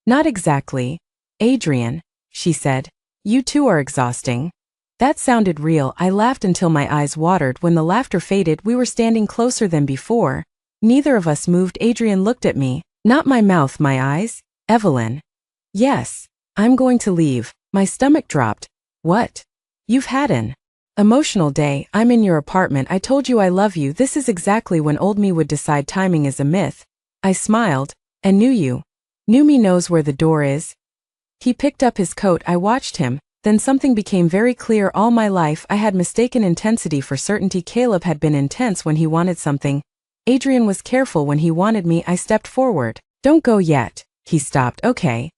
Not exactly. Adrian, she said. You too are exhausting. That sounded real. I laughed until my eyes watered. When the laughter faded, we were standing closer than before. Neither of us moved. Adrian looked at me. Not my mouth, my eyes. Evelyn. Yes. I'm going to leave. My stomach dropped. What? You've had an emotional day. I'm in your apartment. I told you I love you. This is exactly when old me would decide timing is a myth. I smiled. And knew you. Knew me knows where the door is. He picked up his coat. I watched him. Then something became very clear. All my life I had mistaken intensity for certainty. Caleb had been intense when he wanted something. Adrian was careful when he wanted me. I stepped forward. Don't go yet. He stopped. Okay.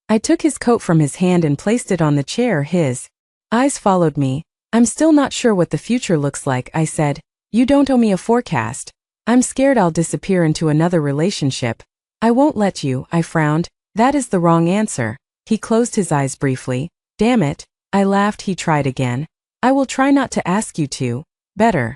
I took his coat from his hand and placed it on the chair. His eyes followed me. I'm still not sure what the future looks like, I said. You don't owe me a forecast. I'm scared I'll disappear into another relationship. I won't let you, I frowned. That is the wrong answer. He closed his eyes briefly. Damn it. I laughed. He tried again. I will try not to ask you to. Better.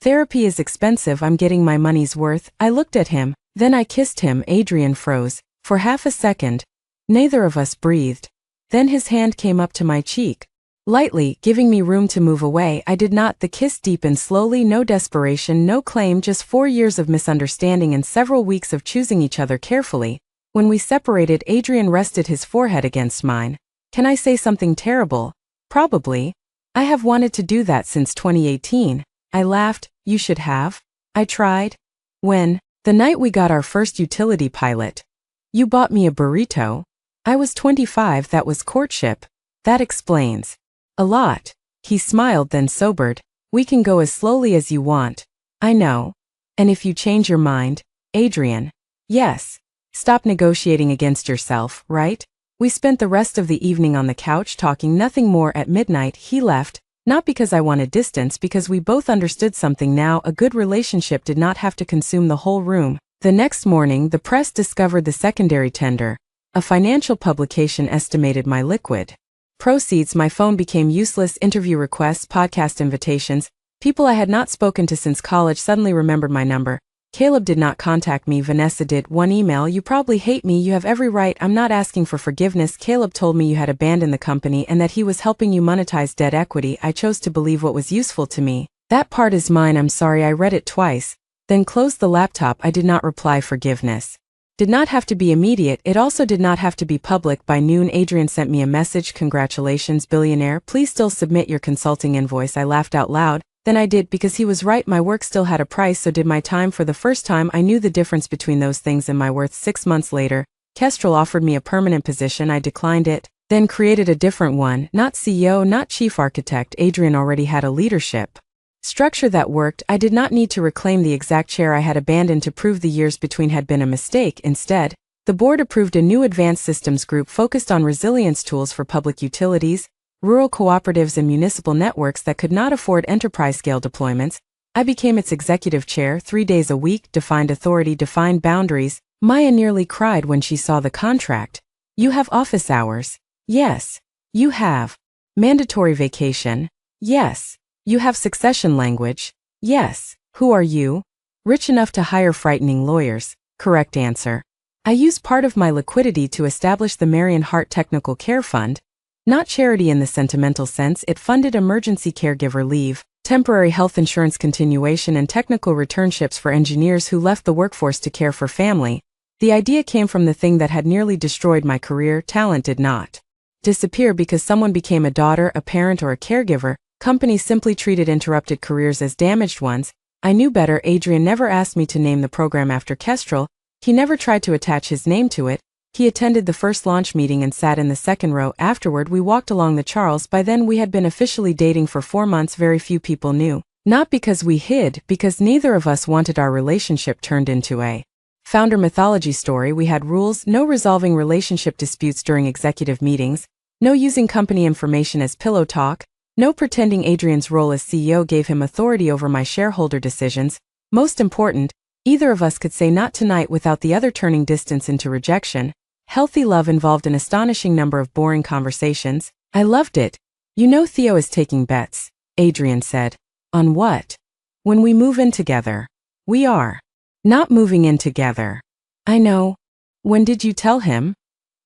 Therapy is expensive. I'm getting my money's worth. I looked at him. Then I kissed him. Adrian froze. For half a second. Neither of us breathed. Then his hand came up to my cheek. Lightly, giving me room to move away. I did not. The kiss deepened slowly. No desperation, no claim, just 4 years of misunderstanding and several weeks of choosing each other carefully. When we separated, Adrian rested his forehead against mine. Can I say something terrible? Probably. I have wanted to do that since 2018. I laughed. You should have. I tried. When? The night we got our first utility pilot. You bought me a burrito. I was 25. That was courtship. That explains a lot. He smiled, then sobered. We can go as slowly as you want. I know. And if you change your mind, Adrian. Yes. Stop negotiating against yourself, right? We spent the rest of the evening on the couch talking, nothing more. At midnight, he left, not because I wanted distance, because we both understood something now. A good relationship did not have to consume the whole room. The next morning, the press discovered the secondary tender. A financial publication estimated my liquid proceeds. My phone became useless. Interview requests, podcast invitations. People I had not spoken to since college suddenly remembered my number. Caleb did not contact me. Vanessa did. One email. You probably hate me. You have every right. I'm not asking for forgiveness. Caleb told me you had abandoned the company and that he was helping you monetize debt equity. I chose to believe what was useful to me. That part is mine. I'm sorry. I read it twice. Then closed the laptop. I did not reply. Forgiveness. Did not have to be immediate, it also did not have to be public. By noon, Adrian sent me a message. Congratulations, Billionaire. Please still submit your consulting invoice. I laughed out loud. Then I did, because he was right. My work still had a price, so did my time. For the first time, I knew the difference between those things and my worth. 6 months later, Kestrel offered me a permanent position. I declined it, then created a different one. Not CEO, not chief architect. Adrian already had a leadership structure that worked. I did not need to reclaim the exact chair I had abandoned to prove the years between had been a mistake. Instead, the board approved a new advanced systems group focused on resilience tools for public utilities, rural cooperatives and municipal networks that could not afford enterprise-scale deployments. I became its executive chair. 3 days a week, defined authority, defined boundaries. Maya nearly cried when she saw the contract. You have office hours. Yes. You have mandatory vacation. Yes. You have succession language. Yes. Who are you? Rich enough to hire frightening lawyers. Correct answer. I use part of my liquidity to establish the Marion Hart Technical Care Fund. Not charity in the sentimental sense. It funded emergency caregiver leave, temporary health insurance continuation, and technical returnships for engineers who left the workforce to care for family. The idea came from the thing that had nearly destroyed my career. Talent did not disappear because someone became a daughter, a parent, or a caregiver. Companies simply treated interrupted careers as damaged ones. I knew better. Adrian never asked me to name the program after Kestrel. He never tried to attach his name to it. He attended the first launch meeting and sat in the second row. Afterward, we walked along the Charles. By then, we had been officially dating for 4 months. Very few people knew. Not because we hid, because neither of us wanted our relationship turned into a founder mythology story. We had rules: no resolving relationship disputes during executive meetings, no using company information as pillow talk, no pretending. Adrian's role as CEO gave him authority over my shareholder decisions. Most important, either of us could say not tonight without the other turning distance into rejection. Healthy love involved an astonishing number of boring conversations. I loved it. You know, Theo is taking bets, Adrian said. On what? When we move in together. We are not moving in together. I know. When did you tell him?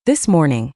This morning.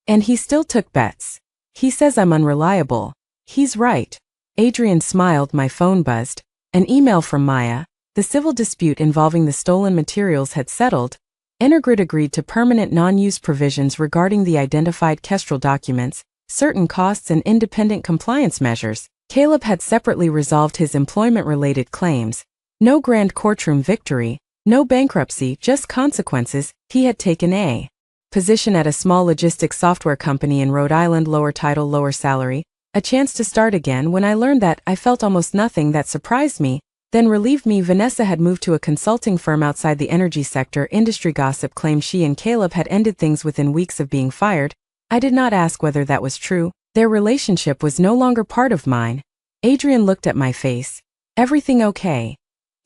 And he still took bets. He says I'm unreliable. He's right. Adrian smiled. My phone buzzed. An email from Maya. The civil dispute involving the stolen materials had settled. Energrid agreed to permanent non-use provisions regarding the identified Kestrel documents, certain costs, and independent compliance measures. Caleb had separately resolved his employment-related claims. No grand courtroom victory, no bankruptcy, just consequences. He had taken a position at a small logistics software company in Rhode Island. Lower title, lower salary. A chance to start again. When I learned that, I felt almost nothing. That surprised me, then relieved me. Vanessa had moved to a consulting firm outside the energy sector. Industry gossip claimed she and Caleb had ended things within weeks of being fired. I did not ask whether that was true. Their relationship was no longer part of mine. Adrian looked at my face. Everything okay?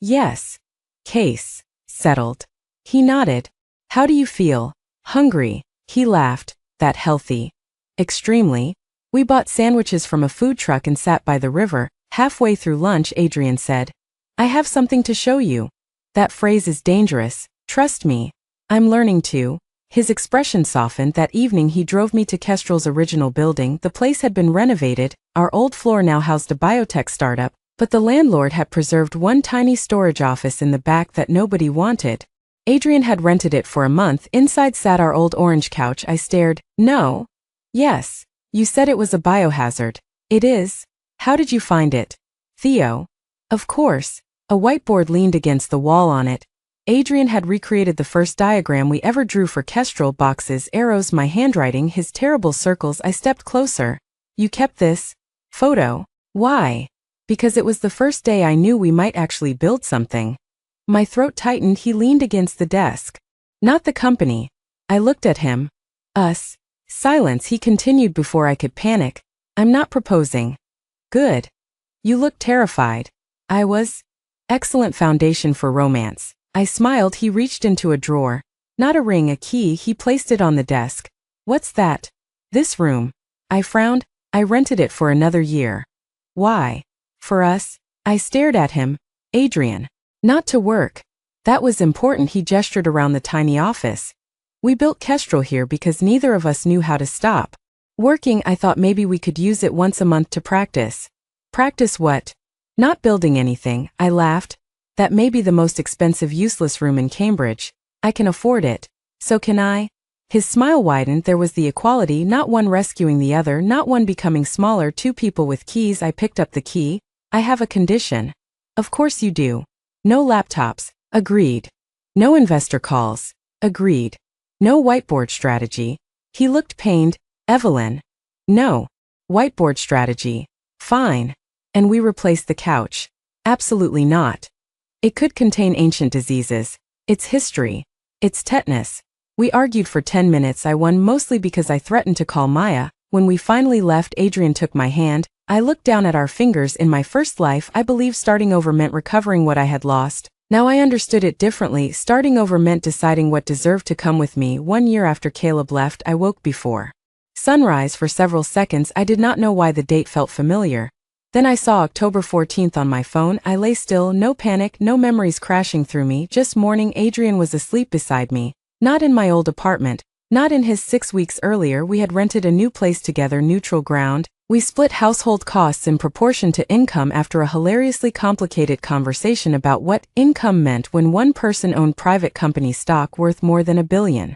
Yes. Case settled. He nodded. How do you feel? Hungry. He laughed. That healthy? Extremely. We bought sandwiches from a food truck and sat by the river. Halfway through lunch, Adrian said, I have something to show you. That phrase is dangerous. Trust me. I'm learning to. His expression softened. That evening he drove me to Kestrel's original building. The place had been renovated. Our old floor now housed a biotech startup, but the landlord had preserved one tiny storage office in the back that nobody wanted. Adrian had rented it for a month. Inside sat our old orange couch. I stared. No. Yes. You said it was a biohazard. It is. How did you find it? Theo. Of course. A whiteboard leaned against the wall. On it, Adrian had recreated the first diagram we ever drew for Kestrel: boxes, arrows, my handwriting, his terrible circles. I stepped closer. You kept this photo. Why? Because it was the first day I knew we might actually build something. My throat tightened. He leaned against the desk. Not the company. I looked at him. Us. Silence. He continued before I could panic. I'm not proposing. Good. You look terrified. I was. Excellent foundation for romance. I smiled. He reached into a drawer. Not a ring, a key. He placed it on the desk. What's that? This room. I frowned. I rented it for another year. Why? For us. I stared at him. Adrian. Not to work. That was important. He gestured around the tiny office. We built Kestrel here because neither of us knew how to stop working. I thought maybe we could use it once a month to practice. Practice what? Not building anything. I laughed. That may be the most expensive, useless room in Cambridge. I can afford it. So can I? His smile widened. There was the equality, not one rescuing the other, not one becoming smaller, two people with keys. I picked up the key. I have a condition. Of course you do. No laptops. Agreed. No investor calls. Agreed. No whiteboard strategy. He looked pained. Evelyn. No. Whiteboard strategy. Fine. And we replaced the couch. Absolutely not. It could contain ancient diseases. Its history. Its tetanus. We argued for 10 minutes. I won mostly because I threatened to call Maya. When we finally left, Adrian took my hand. I looked down at our fingers. In my first life, I believed starting over meant recovering what I had lost. Now I understood it differently. Starting over meant deciding what deserved to come with me. 1 year after Caleb left, I woke before sunrise. For several seconds, I did not know why the date felt familiar. Then I saw October 14th on my phone. I lay still, no panic, no memories crashing through me, just morning. Adrian was asleep beside me. Not in my old apartment, not in his 6 weeks earlier. We had rented a new place together, neutral ground. We split household costs in proportion to income after a hilariously complicated conversation about what income meant when one person owned private company stock worth more than $1 billion.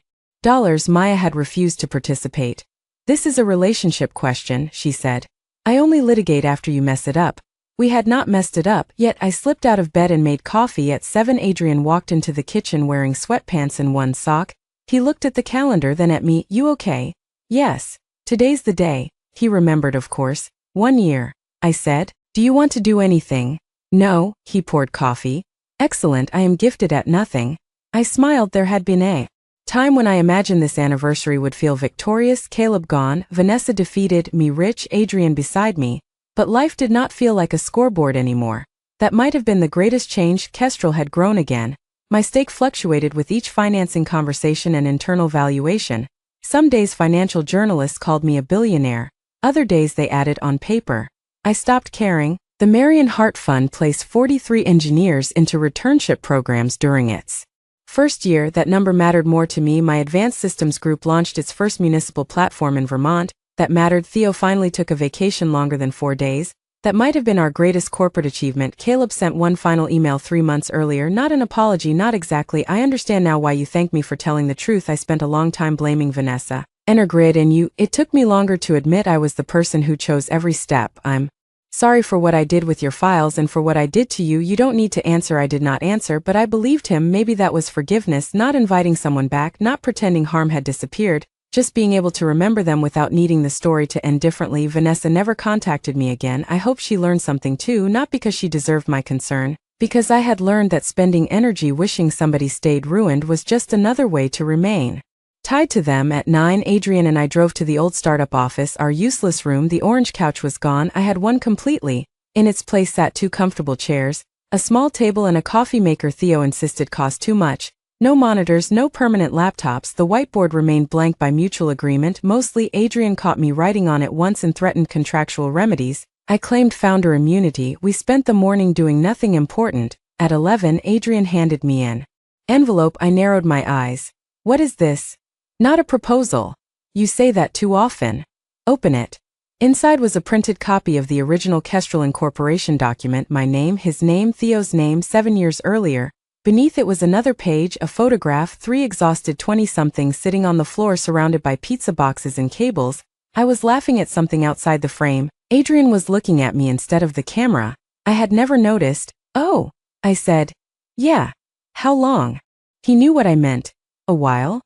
Maya had refused to participate. This is a relationship question, she said. I only litigate after you mess it up. We had not messed it up yet. I slipped out of bed and made coffee at 7. Adrian walked into the kitchen wearing sweatpants and one sock. He looked at the calendar, then at me. You okay? Yes. Today's the day. He remembered, of course. 1 year. I said. Do you want to do anything? No. He poured coffee. Excellent. I am gifted at nothing. I smiled. There had been a time when I imagined this anniversary would feel victorious. Caleb gone, Vanessa defeated, me rich, Adrian beside me. But life did not feel like a scoreboard anymore. That might have been the greatest change. Kestrel had grown again. My stake fluctuated with each financing conversation and internal valuation. Some days financial journalists called me a billionaire. Other days they added on paper. I stopped caring. The Marion Hart Fund placed 43 engineers into returnship programs during its first year. That number mattered more to me. My advanced systems group launched its first municipal platform in Vermont. That mattered. Theo finally took a vacation longer than 4 days. That might have been our greatest corporate achievement. Caleb sent one final email 3 months earlier. Not an apology, not exactly. I understand now why you thank me for telling the truth. I spent a long time blaming Vanessa, Energrid, and you. It took me longer to admit I was the person who chose every step. I'm sorry for what I did with your files and for what I did to you. You don't need to answer. I did not answer, but I believed him. Maybe that was forgiveness, not inviting someone back, not pretending harm had disappeared. Just being able to remember them without needing the story to end differently. Vanessa never contacted me again. I hope she learned something too, not because she deserved my concern, because I had learned that spending energy wishing somebody stayed ruined was just another way to remain tied to them. At 9, Adrian and I drove to the old startup office, our useless room. The orange couch was gone. I had one completely. In its place sat 2 comfortable chairs, a small table and a coffee maker Theo insisted cost too much. No monitors, no permanent laptops. The whiteboard remained blank by mutual agreement. Mostly, Adrian caught me writing on it once and threatened contractual remedies. I claimed founder immunity. We spent the morning doing nothing important. At 11, Adrian handed me an envelope. I narrowed my eyes. What is this? Not a proposal. You say that too often. Open it. Inside was a printed copy of the original Kestrel Incorporation document. My name, his name, Theo's name, 7 years earlier. Beneath it was another page, a photograph, 3 exhausted 20-somethings sitting on the floor surrounded by pizza boxes and cables. I was laughing at something outside the frame. Adrian was looking at me instead of the camera. I had never noticed. Oh, I said. Yeah. How long? He knew what I meant. A while?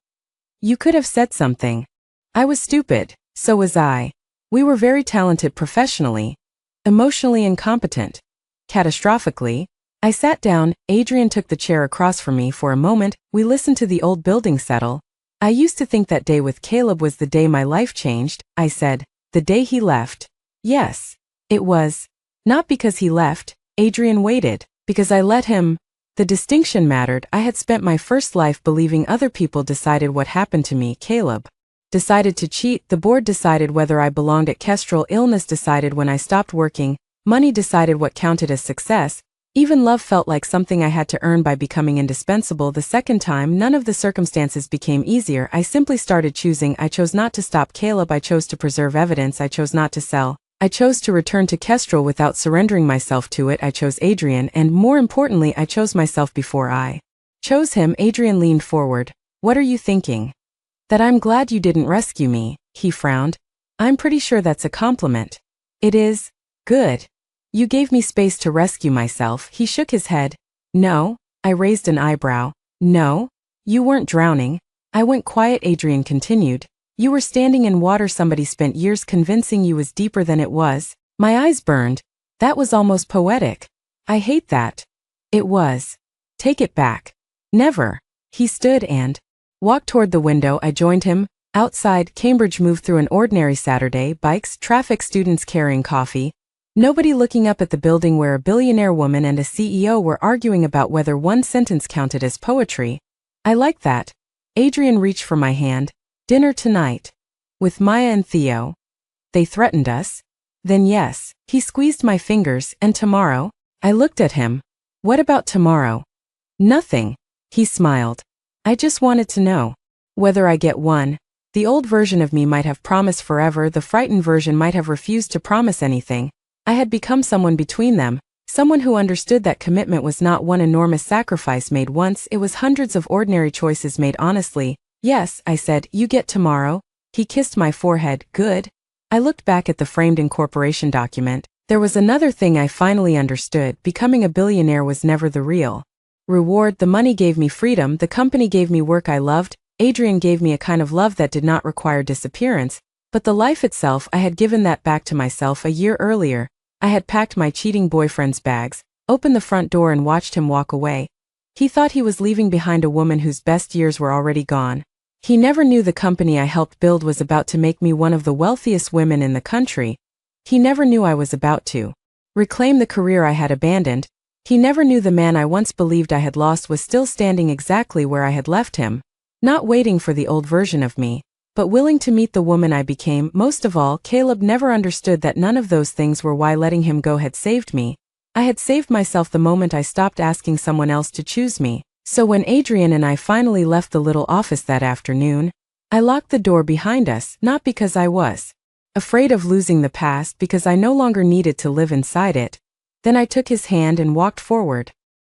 You could have said something. I was stupid. So was I. We were very talented professionally. Emotionally incompetent. Catastrophically. I sat down. Adrian took the chair across from me. For a moment, we listened to the old building settle. I used to think that day with Caleb was the day my life changed. I said. The day he left. Yes. It was. Not because he left. Adrian waited. Because I let him. The distinction mattered. I had spent my first life believing other people decided what happened to me. Caleb decided to cheat. The board decided whether I belonged at Kestrel. Illness decided when I stopped working. Money decided what counted as success. Even love felt like something I had to earn by becoming indispensable. The second time, none of the circumstances became easier. I simply started choosing. I chose not to stop Caleb. I chose to preserve evidence. I chose not to sell. I chose to return to Kestrel without surrendering myself to it. I chose Adrian, and more importantly, I chose myself before I Chose him. Adrian leaned forward. What are you thinking? That I'm glad you didn't rescue me, he frowned. I'm pretty sure that's a compliment. It is. Good. You gave me space to rescue myself. He shook his head. No, I raised an eyebrow. No, you weren't drowning. I went quiet. Adrian continued. You were standing in water somebody spent years convincing you was deeper than it was. My eyes burned. That was almost poetic. I hate that. It was. Take it back. Never. He stood and walked toward the window. I joined him. Outside, Cambridge moved through an ordinary Saturday. Bikes, traffic, students carrying coffee. Nobody looking up at the building where a billionaire woman and a CEO were arguing about whether one sentence counted as poetry. I like that. Adrian reached for my hand. Dinner tonight. With Maya and Theo. They threatened us? Then yes. He squeezed my fingers. And tomorrow? I looked at him. What about tomorrow? Nothing. He smiled. I just wanted to know. Whether I get one. The old version of me might have promised forever. The frightened version might have refused to promise anything. I had become someone between them. Someone who understood that commitment was not one enormous sacrifice made once. It was hundreds of ordinary choices made honestly. Yes, I said, you get tomorrow. He kissed my forehead. Good. I looked back at the framed incorporation document. There was another thing I finally understood. Becoming a billionaire was never the real reward. The money gave me freedom. The company gave me work I loved. Adrian gave me a kind of love that did not require disappearance. But the life itself, I had given that back to myself a year earlier. I had packed my cheating boyfriend's bags, opened the front door and watched him walk away. He thought he was leaving behind a woman whose best years were already gone. He never knew the company I helped build was about to make me one of the wealthiest women in the country. He never knew I was about to reclaim the career I had abandoned. He never knew the man I once believed I had lost was still standing exactly where I had left him. Not waiting for the old version of me, but willing to meet the woman I became. Most of all, Caleb never understood that none of those things were why letting him go had saved me. I had saved myself the moment I stopped asking someone else to choose me. So when Adrian and I finally left the little office that afternoon, I locked the door behind us, not because I was afraid of losing the past, because I no longer needed to live inside it. Then I took his hand and walked forward.